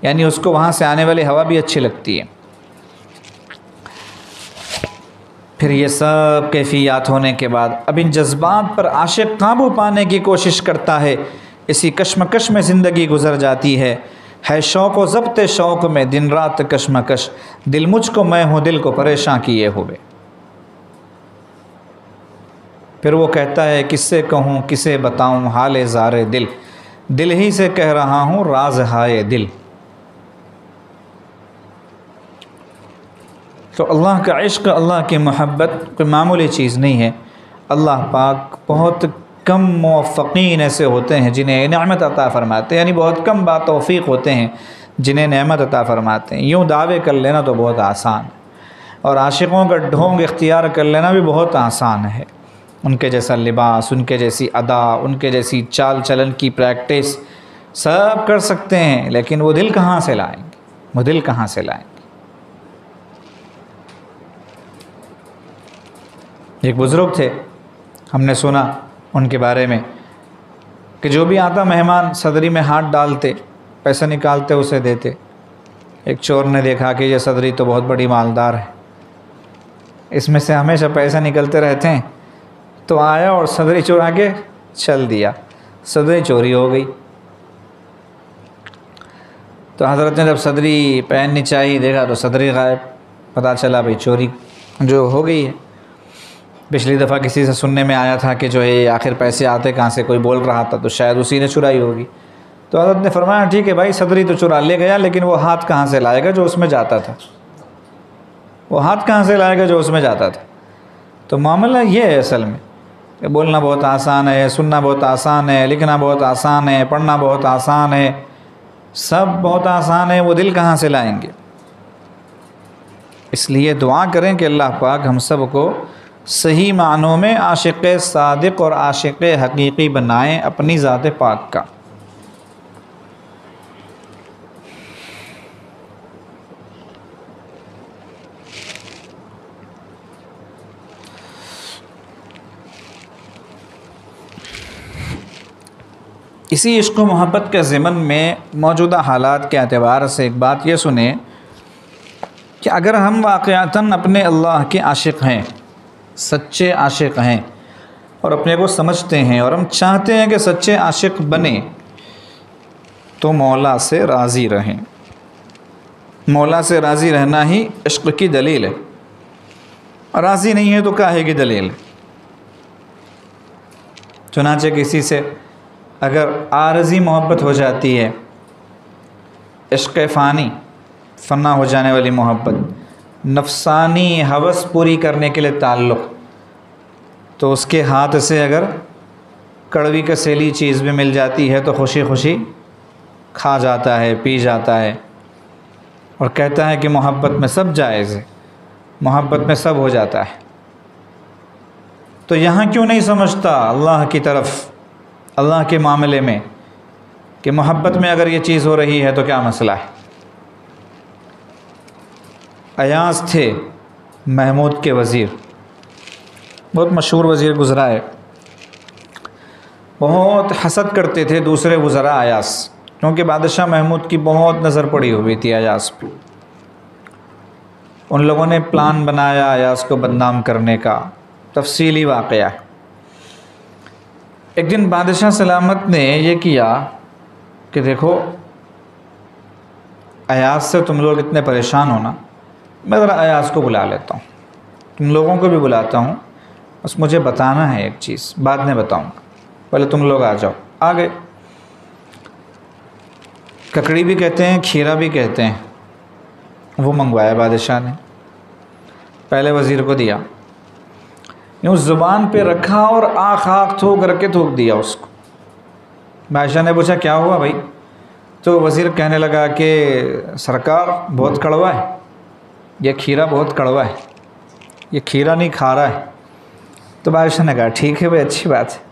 یعنی اس کو وہاں سے آنے والی ہوا بھی اچھی لگتی ہے۔ پھر یہ سب کیفیات ہونے کے بعد اب ان جذبات پر عاشق قابو پانے کی کوشش کرتا ہے۔ اسی کشمکش میں زندگی گزر جاتی ہے شوق و ضبط شوق میں دن رات کشمکش، دل مجھ کو میں ہوں دل کو پریشاں کیے ہوئے۔ پھر وہ کہتا ہے کس سے کہوں کسے بتاؤں حال زار دل، دل ہی سے کہہ رہا ہوں راز ہائے دل۔ تو اللہ کا عشق، اللہ کی محبت کوئی معمولی چیز نہیں ہے۔ اللہ پاک بہت کم موفقین ایسے ہوتے ہیں جنہیں نعمت عطا فرماتے ہیں، یعنی بہت کم با توفیق ہوتے ہیں جنہیں نعمت عطا فرماتے ہیں۔ یوں دعوے کر لینا تو بہت آسان ہے، اور عاشقوں کا ڈھونگ اختیار کر لینا بھی بہت آسان ہے۔ ان کے جیسا لباس، ان کے جیسی ادا، ان کے جیسی چال چلن کی پریکٹس سب کر سکتے ہیں، لیکن وہ دل کہاں سے لائیں گے؟ وہ دل کہاں سے لائیں گے؟ ایک بزرگ تھے، ہم نے سنا ان کے بارے میں کہ جو بھی آتا مہمان صدری میں ہاتھ ڈالتے، پیسہ نکالتے اسے دیتے۔ ایک چور نے دیکھا کہ یہ صدری تو بہت بڑی مالدار ہے، اس میں سے ہمیشہ پیسہ نکلتے رہتے ہیں، تو آیا اور صدری چورا کے چل دیا، صدری چوری ہو گئی۔ تو حضرت نے جب صدری پین نچائی دیکھا تو صدری غائب، پتہ چلا بھئی چوری جو ہو گئی ہے۔ پچھلی دفعہ کسی سے سننے میں آیا تھا کہ جو ہے آخر پیسے آتے کہاں سے، کوئی بول رہا تھا تو شاید اسی نے چرائی ہوگی۔ تو حضرت نے فرمایا ٹھیک ہے بھائی، صدری تو چرا لے گیا، لیکن وہ ہاتھ کہاں سے لائے گا جو اس میں جاتا تھا؟ وہ ہاتھ کہاں سے لائے گا جو اس میں جاتا تھا؟ تو معاملہ یہ ہے اصل میں کہ بولنا بہت آسان ہے، سننا بہت آسان ہے، لکھنا بہت آسان ہے، پڑھنا بہت آسان ہے، سب بہت آسان ہے، وہ دل کہاں سے لائیں گے؟ اس لیے دعا کریں کہ اللہ پاک ہم سب کو صحیح معنوں میں عاشق صادق اور عاشق حقیقی بنائیں اپنی ذات پاک کا۔ اسی عشق و محبت کے ضمن میں موجودہ حالات کے اعتبار سے ایک بات یہ سنیں کہ اگر ہم واقعتاً اپنے اللہ کے عاشق ہیں، سچے عاشق ہیں، اور اپنے کو سمجھتے ہیں اور ہم چاہتے ہیں کہ سچے عاشق بنیں، تو مولا سے راضی رہیں۔ مولا سے راضی رہنا ہی عشق کی دلیل ہے، راضی نہیں ہے تو کاہے کی دلیل ہے؟ چنانچہ کسی سے اگر عارضی محبت ہو جاتی ہے، عشق فانی، فنا ہو جانے والی محبت، نفسانی ہوس پوری کرنے کے لیے تعلق، تو اس کے ہاتھ سے اگر کڑوی کسیلی چیز بھی مل جاتی ہے تو خوشی خوشی کھا جاتا ہے، پی جاتا ہے، اور کہتا ہے کہ محبت میں سب جائز ہے، محبت میں سب ہو جاتا ہے۔ تو یہاں کیوں نہیں سمجھتا اللہ کی طرف، اللہ کے معاملے میں، کہ محبت میں اگر یہ چیز ہو رہی ہے تو کیا مسئلہ ہے؟ ایاز تھے محمود کے وزیر، بہت مشہور وزیر گزرا ہے، بہت حسد کرتے تھے دوسرے وزراء ایاز، کیونکہ بادشاہ محمود کی بہت نظر پڑی ہوئی تھی ایاز پہ۔ ان لوگوں نے پلان بنایا ایاز کو بدنام کرنے کا، تفصیلی واقعہ ہے۔ ایک دن بادشاہ سلامت نے یہ کیا کہ دیکھو ایاز سے تم لوگ اتنے پریشان ہونا، میں ذرا ایاز کو بلا لیتا ہوں، تم لوگوں کو بھی بلاتا ہوں، بس مجھے بتانا ہے ایک چیز، بعد میں بتاؤں گا، پہلے تم لوگ آ جاؤ۔ آ گئے، ککڑی بھی کہتے ہیں، کھیرا بھی کہتے ہیں، وہ منگوایا بادشاہ نے، پہلے وزیر کو دیا، یوں زبان پہ رکھا اور آنکھ تھوک کر کے تھوک دیا اس کو۔ بادشاہ نے پوچھا کیا ہوا بھائی؟ تو وزیر کہنے لگا کہ سرکار بہت کڑوا ہے، یہ کھیرا بہت کڑوا ہے، یہ کھیرا نہیں کھا رہا ہے۔ تو بادشاہ نے کہا ٹھیک ہے بھائی، اچھی بات ہے۔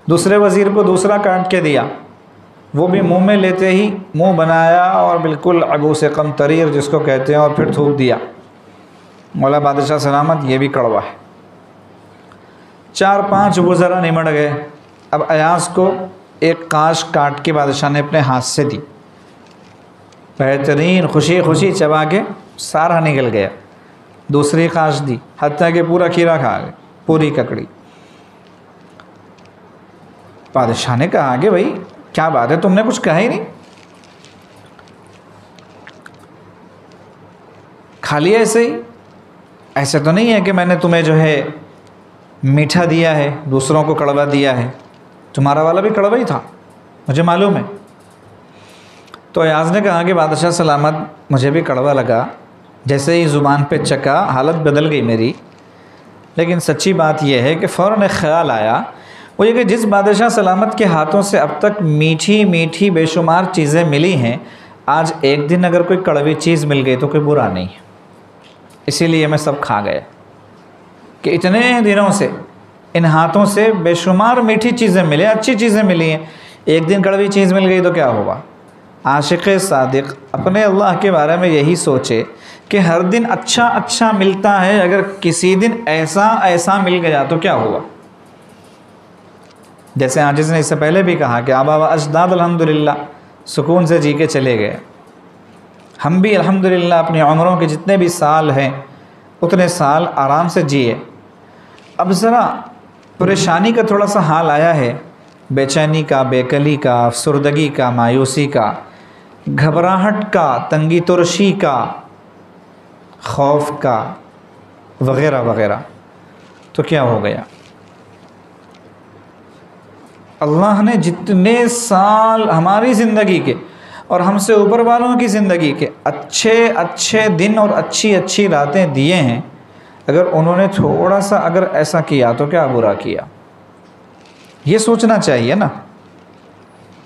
دوسرے وزیر کو دوسرا کاٹ کے دیا، وہ بھی منہ میں لیتے ہی منہ بنایا اور بالکل عبوس قمطریر جس کو کہتے ہیں، اور پھر تھوک دیا۔ مولا بادشاہ سلامت، یہ بھی کڑوا ہے۔ 4-5 وزراء نمٹ گئے۔ اب ایاز کو ایک قاش کاٹ کے بادشاہ نے اپنے ہاتھ سے دی، بہترین خوشی خوشی چبا کے سارا نکل گیا۔ دوسری قاش دی، حتیٰ کہ پورا کھیرا کھا گئے، پوری ککڑی۔ بادشاہ نے کہا کہ بھائی کیا بات ہے، تم نے کچھ کہا ہی نہیں، کھا لیا ایسے ہی؟ ایسا تو نہیں ہے کہ میں نے تمہیں جو ہے میٹھا دیا ہے، دوسروں کو کڑوا دیا ہے، تمہارا والا بھی کڑوا ہی تھا، مجھے معلوم ہے۔ تو ایاز نے کہا کہ بادشاہ سلامت، مجھے بھی کڑوا لگا، جیسے ہی زبان پہ چکا حالت بدل گئی میری، لیکن سچی بات یہ ہے کہ فوراً ایک خیال آیا، وہ یہ کہ جس بادشاہ سلامت کے ہاتھوں سے اب تک میٹھی میٹھی بے شمار چیزیں ملی ہیں، آج ایک دن اگر کوئی کڑوی چیز مل گئی تو کوئی برا نہیں، اسی لیے میں سب کھا گیا کہ اتنے دنوں سے ان ہاتھوں سے بے شمار میٹھی چیزیں ملیں، اچھی چیزیں ملی ہیں، ایک دن کڑوی چیز مل گئی تو کیا ہوا۔ عاشق صادق اپنے اللہ کے بارے میں یہی سوچے کہ ہر دن اچھا اچھا ملتا ہے، اگر کسی دن ایسا ایسا مل گیا تو کیا ہوا۔ جیسے عاجز نے اس سے پہلے بھی کہا کہ آبا و اجداد الحمدللہ سکون سے جی کے چلے گئے، ہم بھی الحمدللہ اپنی عمروں کے جتنے بھی سال ہیں اتنے سال آرام سے جیے۔ اب ذرا پریشانی کا تھوڑا سا حال آیا ہے، بے چینی کا، بے کلی کا، افسردگی کا، مایوسی کا، گھبراہٹ کا، تنگی ترشی کا، خوف کا، وغیرہ وغیرہ۔ تو کیا ہو گیا؟ اللہ نے جتنے سال ہماری زندگی کے اور ہم سے اوپر والوں کی زندگی کے اچھے اچھے دن اور اچھی اچھی راتیں دیے ہیں، اگر انہوں نے تھوڑا سا اگر ایسا کیا تو کیا برا کیا، یہ سوچنا چاہیے نا،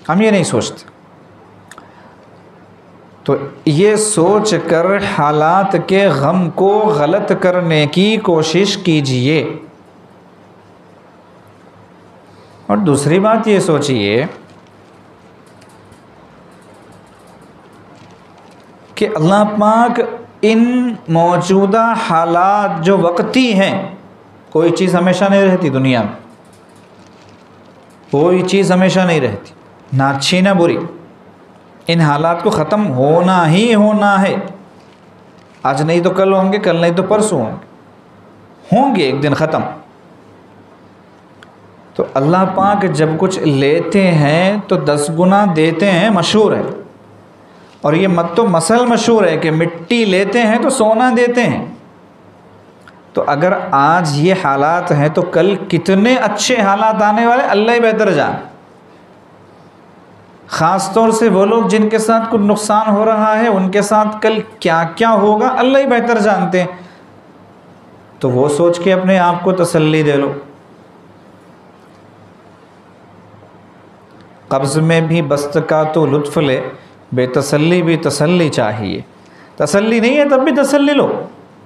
ہم یہ نہیں سوچتے۔ تو یہ سوچ کر حالات کے غم کو غلط کرنے کی کوشش کیجئے۔ اور دوسری بات یہ سوچئے کہ اللہ پاک ان موجودہ حالات جو وقتی ہیں، کوئی چیز ہمیشہ نہیں رہتی دنیا میں، کوئی چیز ہمیشہ نہیں رہتی، نہ اچھی نہ بری، ان حالات کو ختم ہونا ہی ہونا ہے، آج نہیں تو کل ہوں گے، کل نہیں تو پرسوں ہوں گے ایک دن ختم۔ تو اللہ پاک جب کچھ لیتے ہیں تو 10 گنا دیتے ہیں، مشہور ہے، اور یہ مت تو مثل مشہور ہے کہ مٹی لیتے ہیں تو سونا دیتے ہیں۔ تو اگر آج یہ حالات ہیں تو کل کتنے اچھے حالات آنے والے اللہ ہی بہتر جانے، خاص طور سے وہ لوگ جن کے ساتھ کچھ نقصان ہو رہا ہے، ان کے ساتھ کل کیا کیا ہوگا اللہ ہی بہتر جانتے ہیں۔ تو وہ سوچ کے اپنے آپ کو تسلی دے لو۔ قبض میں بھی بست کا تو لطف لے، بے تسلی بھی تسلی چاہیے، تسلی نہیں ہے تب بھی تسلی لو،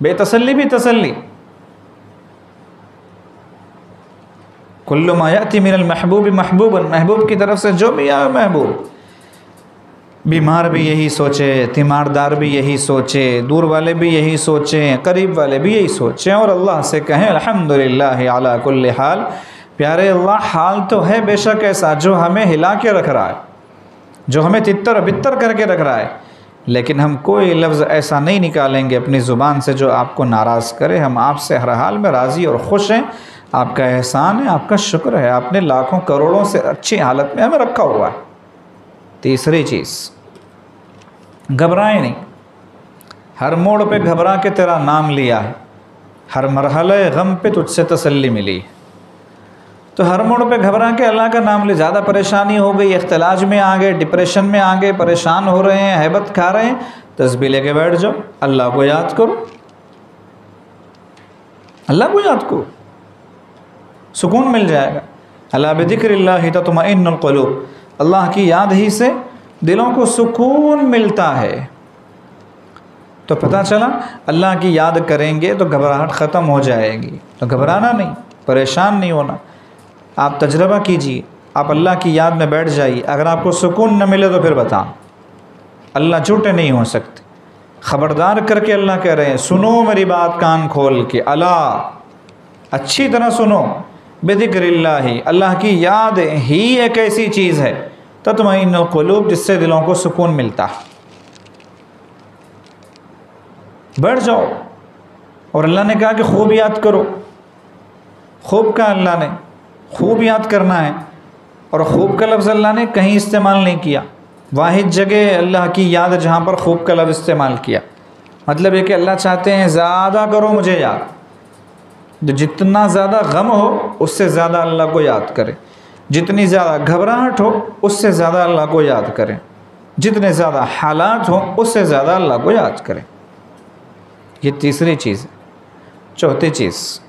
بے تسلی بھی تسلی۔ کل ما یأتی من المحبوب محبوبا، محبوب کی طرف سے جو بھی آئے محبوب۔ بیمار بھی یہی سوچے، تیماردار بھی یہی سوچے، دور والے بھی یہی سوچیں، قریب والے بھی یہی سوچیں، اور اللہ سے کہیں الحمدللہ علی کل حال، پیارے اللہ حال تو ہے بے شک ایسا جو ہمیں ہلا کے رکھ رہا ہے، جو ہمیں تتر بتر کر کے رکھ رہا ہے، لیکن ہم کوئی لفظ ایسا نہیں نکالیں گے اپنی زبان سے جو آپ کو ناراض کرے۔ ہم آپ سے ہر حال میں راضی اور خوش ہیں، آپ کا احسان ہے، آپ کا شکر ہے، آپ نے لاکھوں کروڑوں سے اچھی حالت میں ہمیں رکھا ہوا ہے۔ تیسری چیز، گھبرائیں نہیں، ہر موڑ پہ گھبرا کے تیرا نام لیا ہے، ہر مرحلہ غم پہ تجھ سے تسلی ملی ہے، تو ہر موڑ پہ گھبرا کے اللہ کا نام لے۔ زیادہ پریشانی ہو گئی، اختلاج میں آ گئے، ڈپریشن میں آ گئے، پریشان ہو رہے ہیں، ہیبت کھا رہے ہیں، تسبیح لے کے بیٹھ جاؤ، اللہ کو یاد کرو، اللہ کو یاد کرو، سکون مل جائے گا۔ الا بذکر اللہ تطمئن القلوب، اللہ کی یاد ہی سے دلوں کو سکون ملتا ہے۔ تو پتہ چلا اللہ کی یاد کریں گے تو گھبراہٹ ختم ہو جائے گی. تو گھبرانا نہیں، پریشان نہیں ہونا. آپ تجربہ کیجیے، آپ اللہ کی یاد میں بیٹھ جائیے. اگر آپ کو سکون نہ ملے تو پھر بتائیں. اللہ جھوٹے نہیں ہو سکتے. خبردار کر کے اللہ کہہ رہے ہیں سنو میری بات کان کھول کے، اللہ اچھی طرح سنو. بذکر اللہ، اللہ کی یاد ہی ایک ایسی چیز ہے تطمئن القلوب، جس سے دلوں کو سکون ملتا ہے. بیٹھ جاؤ. اور اللہ نے کہا کہ خوب یاد کرو. خوب کہا اللہ نے، خوب یاد کرنا ہے. اور خوب کا لفظ اللہ نے کہیں استعمال نہیں کیا. واحد جگہ اللہ کی یاد جہاں پر خوب کا لفظ استعمال کیا. مطلب ہے کہ اللہ چاہتے ہیں زیادہ کرو مجھے یاد. جتنا زیادہ غم ہو اس سے زیادہ اللہ کو یاد کرے، جتنی زیادہ گھبراہٹ ہو اس سے زیادہ اللہ کو یاد کریں، جتنے زیادہ حالات ہوں اس سے زیادہ اللہ کو یاد کریں. یہ تیسری چیز ہے. چوتھی چیز،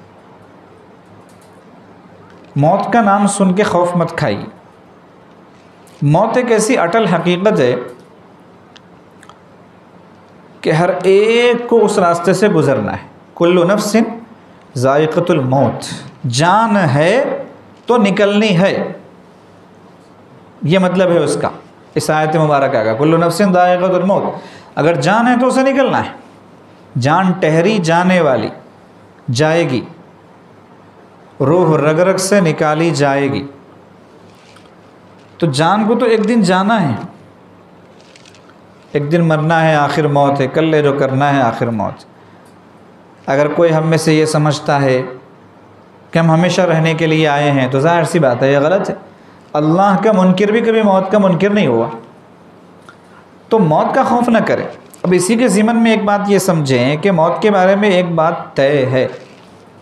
موت کا نام سن کے خوف مت کھائیے. موت ایک ایسی اٹل حقیقت ہے کہ ہر ایک کو اس راستے سے گزرنا ہے. کل نفس ذائقۃ الموت، جان ہے تو نکلنی ہے، یہ مطلب ہے اس کا. اس آیت مبارکہ کا کل نفس ذائقۃ الموت، اگر جان ہے تو اسے نکلنا ہے. جان ٹہری جانے والی جائے گی، روح رگ رگ سے نکالی جائے گی. تو جان کو تو ایک دن جانا ہے، ایک دن مرنا ہے، آخر موت ہے. کل جو کرنا ہے آخر موت. اگر کوئی ہم میں سے یہ سمجھتا ہے کہ ہم ہمیشہ رہنے کے لیے آئے ہیں تو ظاہر سی بات ہے یہ غلط ہے. اللہ کا منکر بھی کبھی موت کا منکر نہیں ہوا. تو موت کا خوف نہ کریں. اب اسی کے ضمن میں ایک بات یہ سمجھیں کہ موت کے بارے میں ایک بات طے ہے.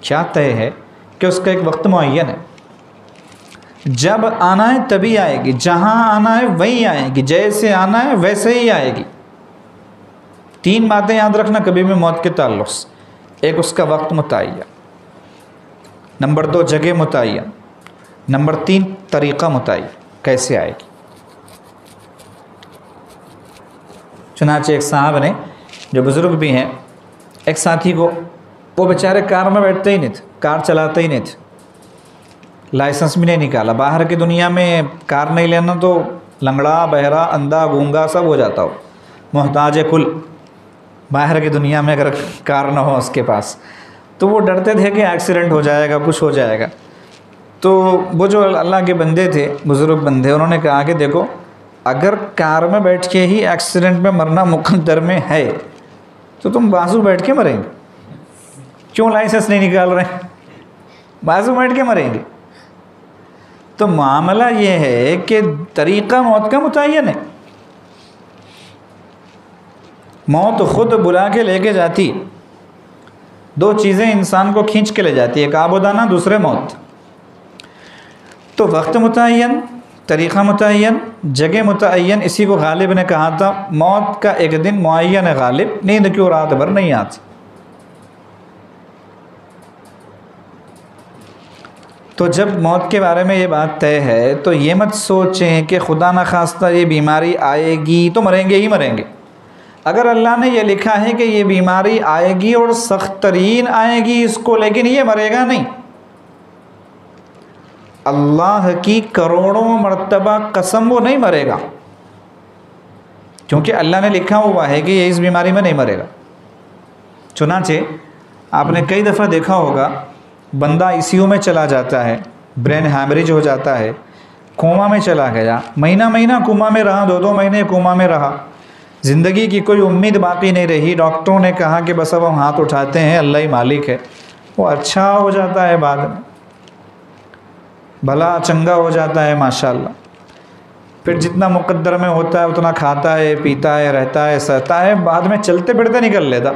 کیا طے ہے؟ کہ اس کا ایک وقت معین ہے. جب آنا ہے تبھی آئے گی، جہاں آنا ہے وہیں آئے گی، جیسے آنا ہے ویسے ہی آئے گی. تین باتیں یاد رکھنا کبھی بھی موت کے تعلق سے. ایک اس کا وقت متعین، نمبر 2 جگہ متعین، نمبر 3 طریقہ متعین، کیسے آئے گی. چنانچہ ایک صاحب نے جو بزرگ بھی ہیں، ایک ساتھی کو، وہ بیچارے کار میں بیٹھتے ہی نہیں تھے، کار چلاتے ہی نہیں تھے، لائسنس بھی نہیں نکالا. باہر کی دنیا میں کار نہیں لینا تو لنگڑا، بہرا، اندھا، گونگا سب ہو جاتا ہو، محتاج کل. باہر کی دنیا میں اگر کار نہ ہو اس کے پاس تو وہ ڈرتے تھے کہ ایکسیڈنٹ ہو جائے گا، کچھ ہو جائے گا. تو وہ جو اللہ کے بندے تھے، بزرگ بندے، انہوں نے کہا کہ دیکھو اگر کار میں بیٹھ کے ہی ایکسیڈنٹ میں مرنا مقدر میں ہے تو تم بازو بیٹھ کے مریں گے. کیوں لائسنس نہیں نکال رہے ہیں؟ بازو بیٹھ کے مریں گے. تو معاملہ یہ ہے کہ طریقہ موت کا متعین ہے. موت خود بلا کے لے کے جاتی. 2 چیزیں انسان کو کھینچ کے لے جاتی، ایک آب و دانہ، دوسرے موت. تو وقت متعین، طریقہ متعین، جگہ متعین. اسی کو غالب نے کہا تھا موت کا ایک دن معین ہے غالب، نیند کیوں رات بھر نہیں آتی. تو جب موت کے بارے میں یہ بات طے ہے تو یہ مت سوچیں کہ خدا نخواستہ یہ بیماری آئے گی تو مریں گے ہی مریں گے. اگر اللہ نے یہ لکھا ہے کہ یہ بیماری آئے گی اور سخت ترین آئے گی اس کو، لیکن یہ مرے گا نہیں، اللہ کی کروڑوں مرتبہ قسم وہ نہیں مرے گا، کیونکہ اللہ نے لکھا ہوا ہے کہ یہ اس بیماری میں نہیں مرے گا. چنانچہ آپ نے کئی دفعہ دیکھا ہوگا بندہ ICU میں چلا جاتا ہے، برین ہیمریج ہو جاتا ہے، کوما میں چلا گیا، مہینہ مہینہ کوما میں رہا، 2 مہینے کوما میں رہا، زندگی کی کوئی امید باقی نہیں رہی. ڈاکٹروں نے کہا کہ بس اب ہم ہاتھ اٹھاتے ہیں، اللہ ہی مالک ہے. وہ اچھا ہو جاتا ہے، بعد میں بھلا چنگا ہو جاتا ہے ماشاءاللہ. پھر جتنا مقدر میں ہوتا ہے اتنا کھاتا ہے، پیتا ہے، رہتا ہے، سہتا ہے، بعد میں چلتے پھرتے نکل لیتا.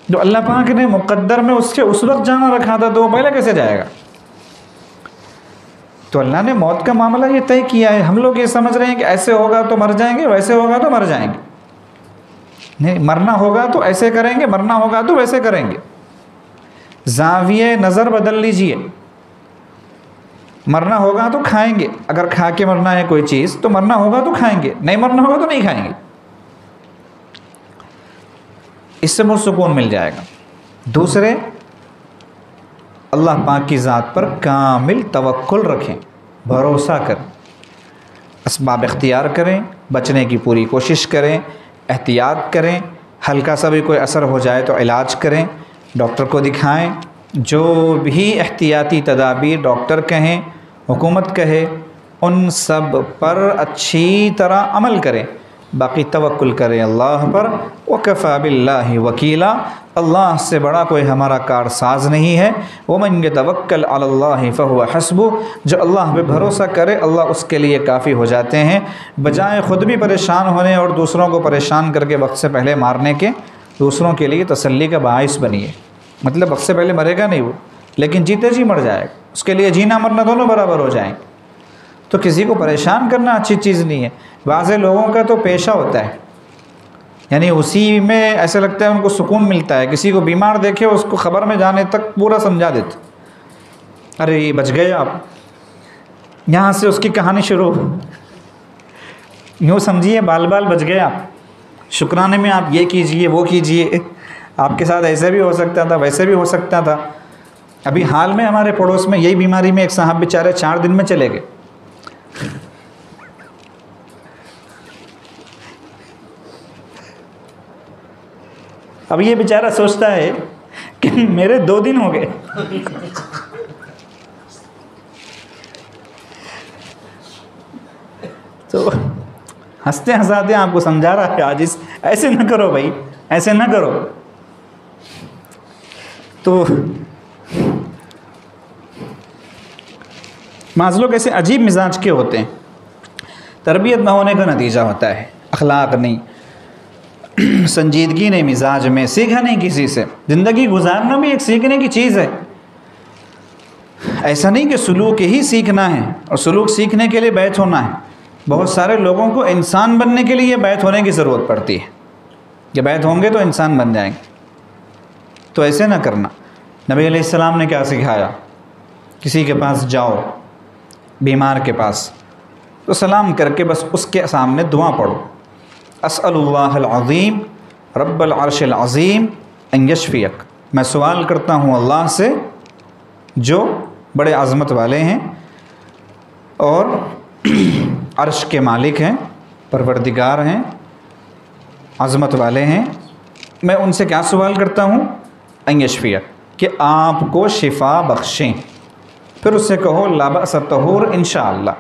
جو اللہ پاک نے مقدر میں اس کے اس وقت جانا رکھا تھا تو وہ پہلے کیسے جائے گا؟ تو اللہ نے موت کا معاملہ یہ طے کیا ہے. ہم لوگ یہ سمجھ رہے ہیں کہ ایسے ہوگا تو مر جائیں گے، ویسے ہوگا تو مر جائیں گے. نہیں، مرنا ہوگا تو ایسے کریں گے، مرنا ہوگا تو ویسے کریں گے. زاویہ نظر بدل لیجئے. مرنا ہوگا تو کھائیں گے، اگر کھا کے مرنا ہے کوئی چیز تو مرنا ہوگا تو کھائیں گے، نہیں مرنا ہوگا تو نہیں کھائیں گے. اس سے بہت سکون مل جائے گا۔ دوسرے، اللہ پاک کی ذات پر کامل توکل رکھیں، بھروسہ کریں، اسباب اختیار کریں، بچنے کی پوری کوشش کریں، احتیاط کریں، ہلکا سا بھی کوئی اثر ہو جائے تو علاج کریں، ڈاکٹر کو دکھائیں، جو بھی احتیاطی تدابیر ڈاکٹر کہیں، حکومت کہے، ان سب پر اچھی طرح عمل کریں، باقی توکل کریں اللہ پر۔ وَكَفَى بِاللَّهِ وَكِيلًا، اللہ سے بڑا کوئی ہمارا کارساز نہیں ہے۔ وَمَن يَتَوَكَّلْ عَلَى اللَّهِ فَهُوَ حَسْبُهُ، جو اللہ پہ بھروسہ کرے اللہ اس کے لیے کافی ہو جاتے ہیں۔ بجائے خود بھی پریشان ہونے اور دوسروں کو پریشان کر کے وقت سے پہلے مارنے کے، دوسروں کے لیے تسلی کا باعث بنیے۔ مطلب وقت سے پہلے مرے گا نہیں وہ، لیکن جیتے جی مر جائے گا، اس کے لیے جینا مرنا دونوں برابر ہو جائیں گے۔ تو کسی کو پریشان کرنا اچھی چیز نہیں ہے۔ بعض لوگوں کا تو پیشہ ہوتا ہے، یعنی اسی میں ایسا لگتا ہے ان کو سکون ملتا ہے، کسی کو بیمار دیکھے اس کو خبر میں جانے تک پورا سمجھا دیتے، ارے یہ بچ گئے آپ، یہاں سے اس کی کہانی شروع، یوں سمجھیے بال بال بچ گئے آپ، شکرانے میں آپ یہ کیجئے وہ کیجئے، آپ کے ساتھ ایسے بھی ہو سکتا تھا ویسے بھی ہو سکتا تھا۔ ابھی حال میں ہمارے پڑوس میں یہی بیماری میں ایک صاحب بیچارے 4 دن میں چلے گئے۔ اب یہ بیچارہ سوچتا ہے کہ میرے 2 دن ہو گئے، تو ہنستے ہنساتے آپ کو سمجھا رہا ہے آج ایسے نہ کرو بھائی، ایسے نہ کرو۔ تو بعض لوگ ایسے عجیب مزاج کے ہوتے ہیں، تربیت نہ ہونے کا نتیجہ ہوتا ہے، اخلاق نہیں، سنجیدگی نہیں مزاج میں، سیکھا نہیں کسی سے۔ زندگی گزارنا بھی ایک سیکھنے کی چیز ہے، ایسا نہیں کہ سلوک ہی سیکھنا ہے اور سلوک سیکھنے کے لیے بیعت ہونا ہے۔ بہت سارے لوگوں کو انسان بننے کے لیے بیعت ہونے کی ضرورت پڑتی ہے، کہ بیعت ہوں گے تو انسان بن جائیں گے، تو ایسے نہ کرنا۔ نبی علیہ السلام نے کیا سکھایا؟ کسی کے پاس جاؤ، بیمار کے پاس، تو سلام کر کے بس اس کے سامنے دعا پڑھو، اسأل اللہ العظیم رب العرش العظیم ان یشفیک، میں سوال کرتا ہوں اللہ سے جو بڑے عظمت والے ہیں اور عرش کے مالک ہیں، پروردگار ہیں، عظمت والے ہیں، میں ان سے کیا سوال کرتا ہوں؟ ان یشفیک، کہ آپ کو شفا بخشیں۔ پھر اس سے کہو لا بأس طہور انشاءاللہ،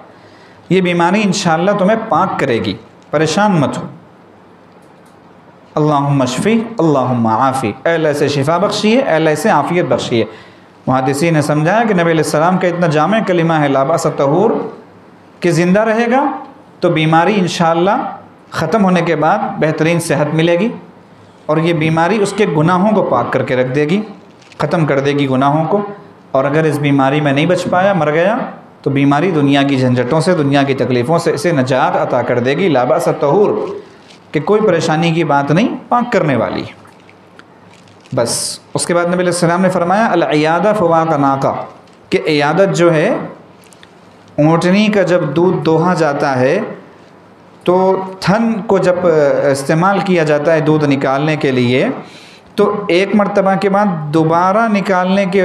یہ بیماری انشاءاللہ تمہیں پاک کرے گی، پریشان مت ہو۔ اللہم اشفی اللہم عافی، اے اللہ سے شفا بخشیے، اے اللہ سے عافیت بخشیے۔ محدثین نے سمجھایا کہ نبی علیہ السلام کا اتنا جامع کلمہ ہے لا بأس طہور، کہ زندہ رہے گا تو بیماری انشاءاللہ ختم ہونے کے بعد بہترین صحت ملے گی، اور یہ بیماری اس کے گناہوں کو پاک کر کے رکھ دے گی، ختم کر دے گی گناہوں کو۔ اور اگر اس بیماری میں نہیں بچ پایا، مر گیا، تو بیماری دنیا کی جھنجھٹوں سے، دنیا کی تکلیفوں سے اسے نجات عطا کر دے گی۔ لا بأس طہور، کہ کوئی پریشانی کی بات نہیں، پاک کرنے والی۔ بس اس کے بعد نبی علیہ السلام نے فرمایا العیادہ فواق ناقہ، کہ عیادت جو ہے، اونٹنی کا جب دودھ دوہا جاتا ہے تو تھن کو جب استعمال کیا جاتا ہے دودھ نکالنے کے لیے، تو ایک مرتبہ کے بعد دوبارہ نکالنے کے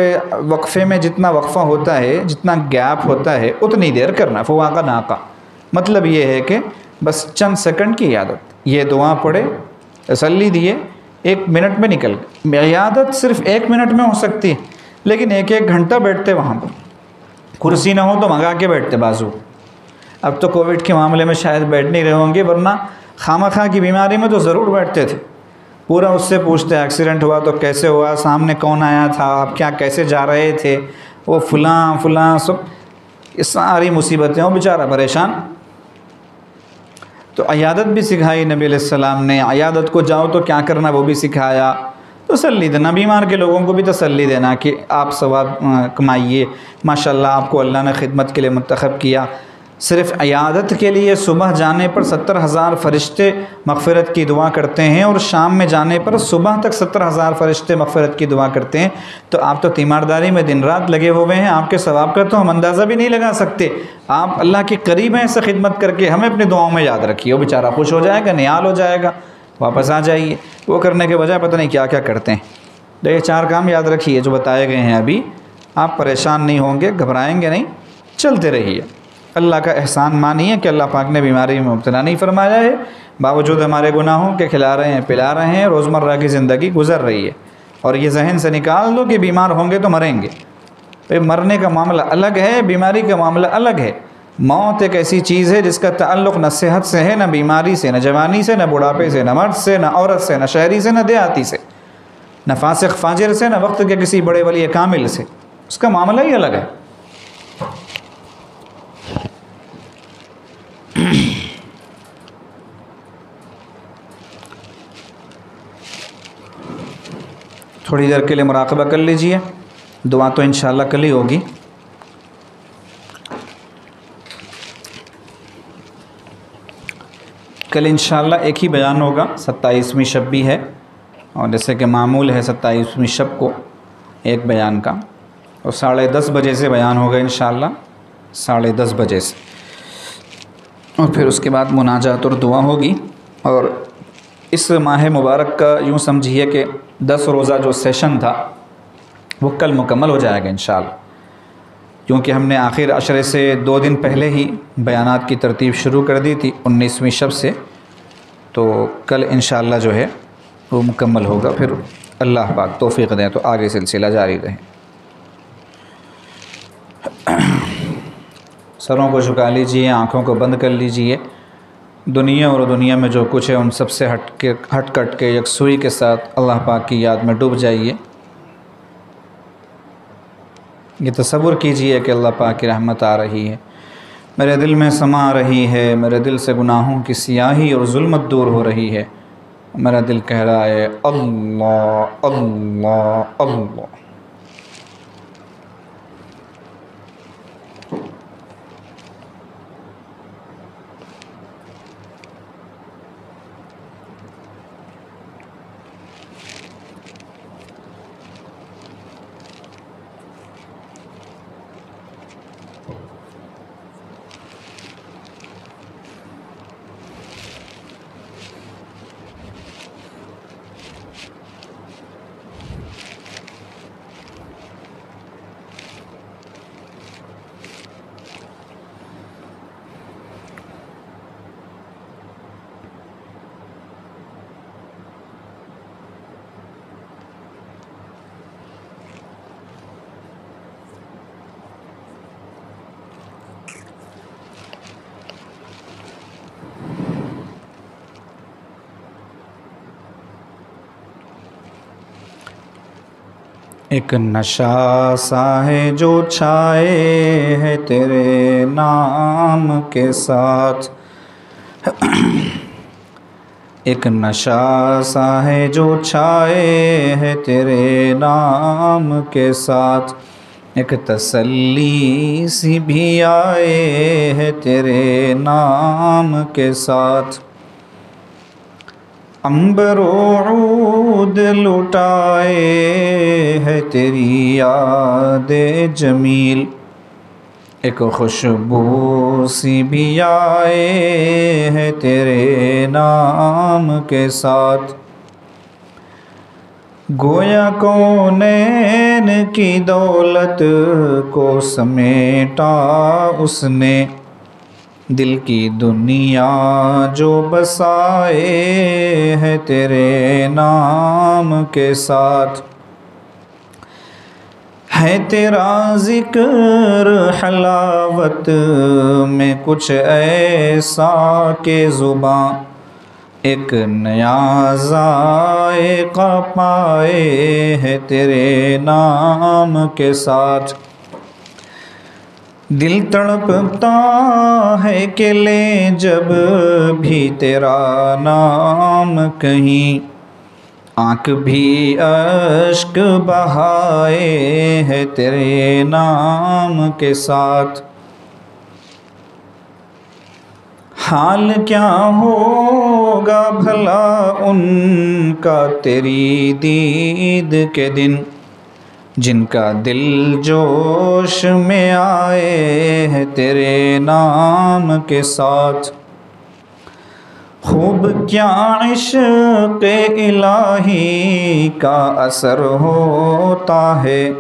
وقفے میں جتنا وقفہ ہوتا ہے، جتنا گیپ ہوتا ہے، اتنی دیر کرنا، فواق ناقہ۔ مطلب یہ ہے کہ بس چند سیکنڈ کی عیادت، یہ دعا پڑھے، تسلی دیے، 1 منٹ میں نکل گئے۔ عیادت صرف 1 منٹ میں ہو سکتی ہے، لیکن 1 گھنٹہ بیٹھتے وہاں پر، کرسی نہ ہو تو منگا کے بیٹھتے بازو۔ اب تو کووڈ کے معاملے میں شاید بیٹھ نہیں رہے ہوں گے، ورنہ خامہ خواہ کی بیماری میں تو ضرور بیٹھتے تھے، پورا اس سے پوچھتے ایکسیڈنٹ ہوا تو کیسے ہوا، سامنے کون آیا تھا، آپ کیا کیسے جا رہے تھے، وہ فلاں سب، یہ ساری مصیبتیں، وہ بیچارہ پریشان۔ تو عیادت بھی سکھائی نبی علیہ السلام نے، عیادت کو جاؤ تو کیا کرنا وہ بھی سکھایا، تسلی دینا، بیمار کے لوگوں کو بھی تسلی دینا کہ آپ ثواب کمائیے، ماشاءاللہ آپ کو اللہ نے خدمت کے لیے منتخب کیا۔ صرف عیادت کے لیے صبح جانے پر 70,000 فرشتے مغفرت کی دعا کرتے ہیں، اور شام میں جانے پر صبح تک 70,000 فرشتے مغفرت کی دعا کرتے ہیں۔ تو آپ تو تیمارداری میں دن رات لگے ہوئے ہیں، آپ کے ثواب کا تو ہم اندازہ بھی نہیں لگا سکتے۔ آپ اللہ کے قریب ہیں، ایسا خدمت کر کے ہمیں اپنی دعاؤں میں یاد رکھیے، وہ بیچارہ خوش ہو جائے گا، نیال ہو جائے گا، واپس آ جائیے۔ وہ کرنے کے بجائے پتہ نہیں کیا کیا کرتے ہیں۔ یہ 4 کام یاد رکھیے جو بتائے گئے ہیں ابھی، آپ پریشان نہیں ہوں گے، گھبرائیں گے نہیں، چلتے رہیے۔ اللہ کا احسان مانیے کہ اللہ پاک نے بیماری میں مبتلا نہیں فرمایا ہے، باوجود ہمارے گناہوں کے کھلا رہے ہیں، پلا رہے ہیں، روزمرہ کی زندگی گزر رہی ہے۔ اور یہ ذہن سے نکال دو کہ بیمار ہوں گے تو مریں گے۔ مرنے کا معاملہ الگ ہے، بیماری کا معاملہ الگ ہے۔ موت ایک ایسی چیز ہے جس کا تعلق نہ صحت سے ہے، نہ بیماری سے، نہ جوانی سے، نہ بڑھاپے سے، نہ مرد سے، نہ عورت سے، نہ شہری سے، نہ دیہاتی سے، نہ فاسق فاجر سے، نہ وقت کے کسی بڑے ولی کامل سے۔ اس کا معاملہ ہی الگ ہے۔ تھوڑی دیر کے لیے مراقبہ کر لیجئے، دعا تو انشاءاللہ کل ہی ہوگی۔ کل انشاءاللہ ایک ہی بیان ہوگا، 27ویں شب بھی ہے، اور جیسے کہ معمول ہے 27ویں شب کو ایک بیان کا، اور 10:30 بجے سے بیان ہوگا انشاءاللہ، 10:30 بجے سے، اور پھر اس کے بعد مناجات اور دعا ہوگی۔ اور اس ماہ مبارک کا یوں سمجھیے کہ 10 روزہ جو سیشن تھا وہ کل مکمل ہو جائے گا انشاءاللہ، کیونکہ ہم نے آخر عشرے سے 2 دن پہلے ہی بیانات کی ترتیب شروع کر دی تھی 19ویں شب سے، تو کل انشاءاللہ جو ہے وہ مکمل ہوگا۔ پھر اللہ پاک توفیق دیں تو آگے سلسلہ جاری رہے۔ سروں کو جھکا لیجئے، آنکھوں کو بند کر لیجئے۔ دنیا اور دنیا میں جو کچھ ہے ان سب سے ہٹ کٹ کے یکسوئی کے ساتھ اللہ پاک کی یاد میں ڈوب جائیے۔ یہ تصور کیجئے کہ اللہ پاک کی رحمت آ رہی ہے، میرے دل میں سما رہی ہے، میرے دل سے گناہوں کی سیاہی اور ظلمت دور ہو رہی ہے، میرا دل کہہ رہا ہے اللہ اللہ اللہ۔ ایک نشہ سا ہے جو چھائے ہے تیرے نام کے ساتھ، ایک نشہ سا ہے جو چھائے ہے تیرے نام کے ساتھ، ایک تسلی سی بھی آئے ہے تیرے نام کے ساتھ، عنبر و عود لٹائے ہے تیری یاد جمیل، ایک خوشبو سی بھی آئے ہے تیرے نام کے ساتھ، گویا کونین کی دولت کو سمیٹا اس نے، دل کی دنیا جو بسائے ہے تیرے نام کے ساتھ، ہے تیرا ذکر حلاوت میں کچھ ایسا کہ زباں ایک نیا ذائقہ پائے ہے تیرے نام کے ساتھ، دل تڑپتا ہے کہ لے جب بھی تیرا نام کہیں، آنکھ بھی اشک بہائے ہے تیرے نام کے ساتھ، حال کیا ہوگا بھلا ان کا تیری دید کے دن، جن کا دل جوش میں آئے ہے تیرے نام کے ساتھ، خوب کیا عشق الہی کا اثر ہوتا ہے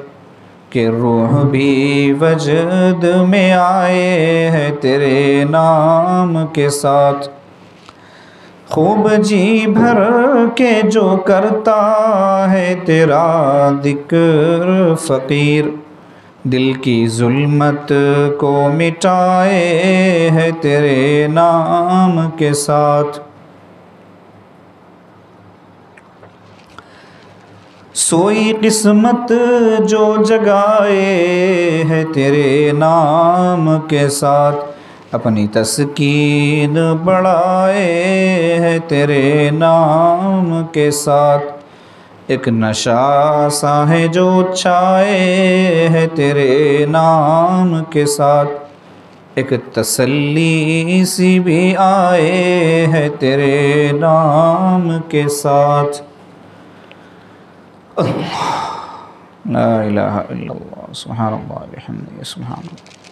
کہ روح بھی وجد میں آئے ہے تیرے نام کے ساتھ۔ خوب جی بھر کے جو کرتا ہے تیرا ذکر فقیر، دل کی ظلمت کو مٹائے ہے تیرے نام کے ساتھ۔ سوئی قسمت جو جگائے ہے تیرے نام کے ساتھ، اپنی تسکین بڑھائے ہے تیرے نام کے ساتھ۔ ایک نشہ سا ہے جو چھائے ہے تیرے نام کے ساتھ، ایک تسلی سی بھی آئے ہے تیرے نام کے ساتھ۔ لا الہ الا اللہ، سبحان اللہ بحمدہ، سبحان اللہ۔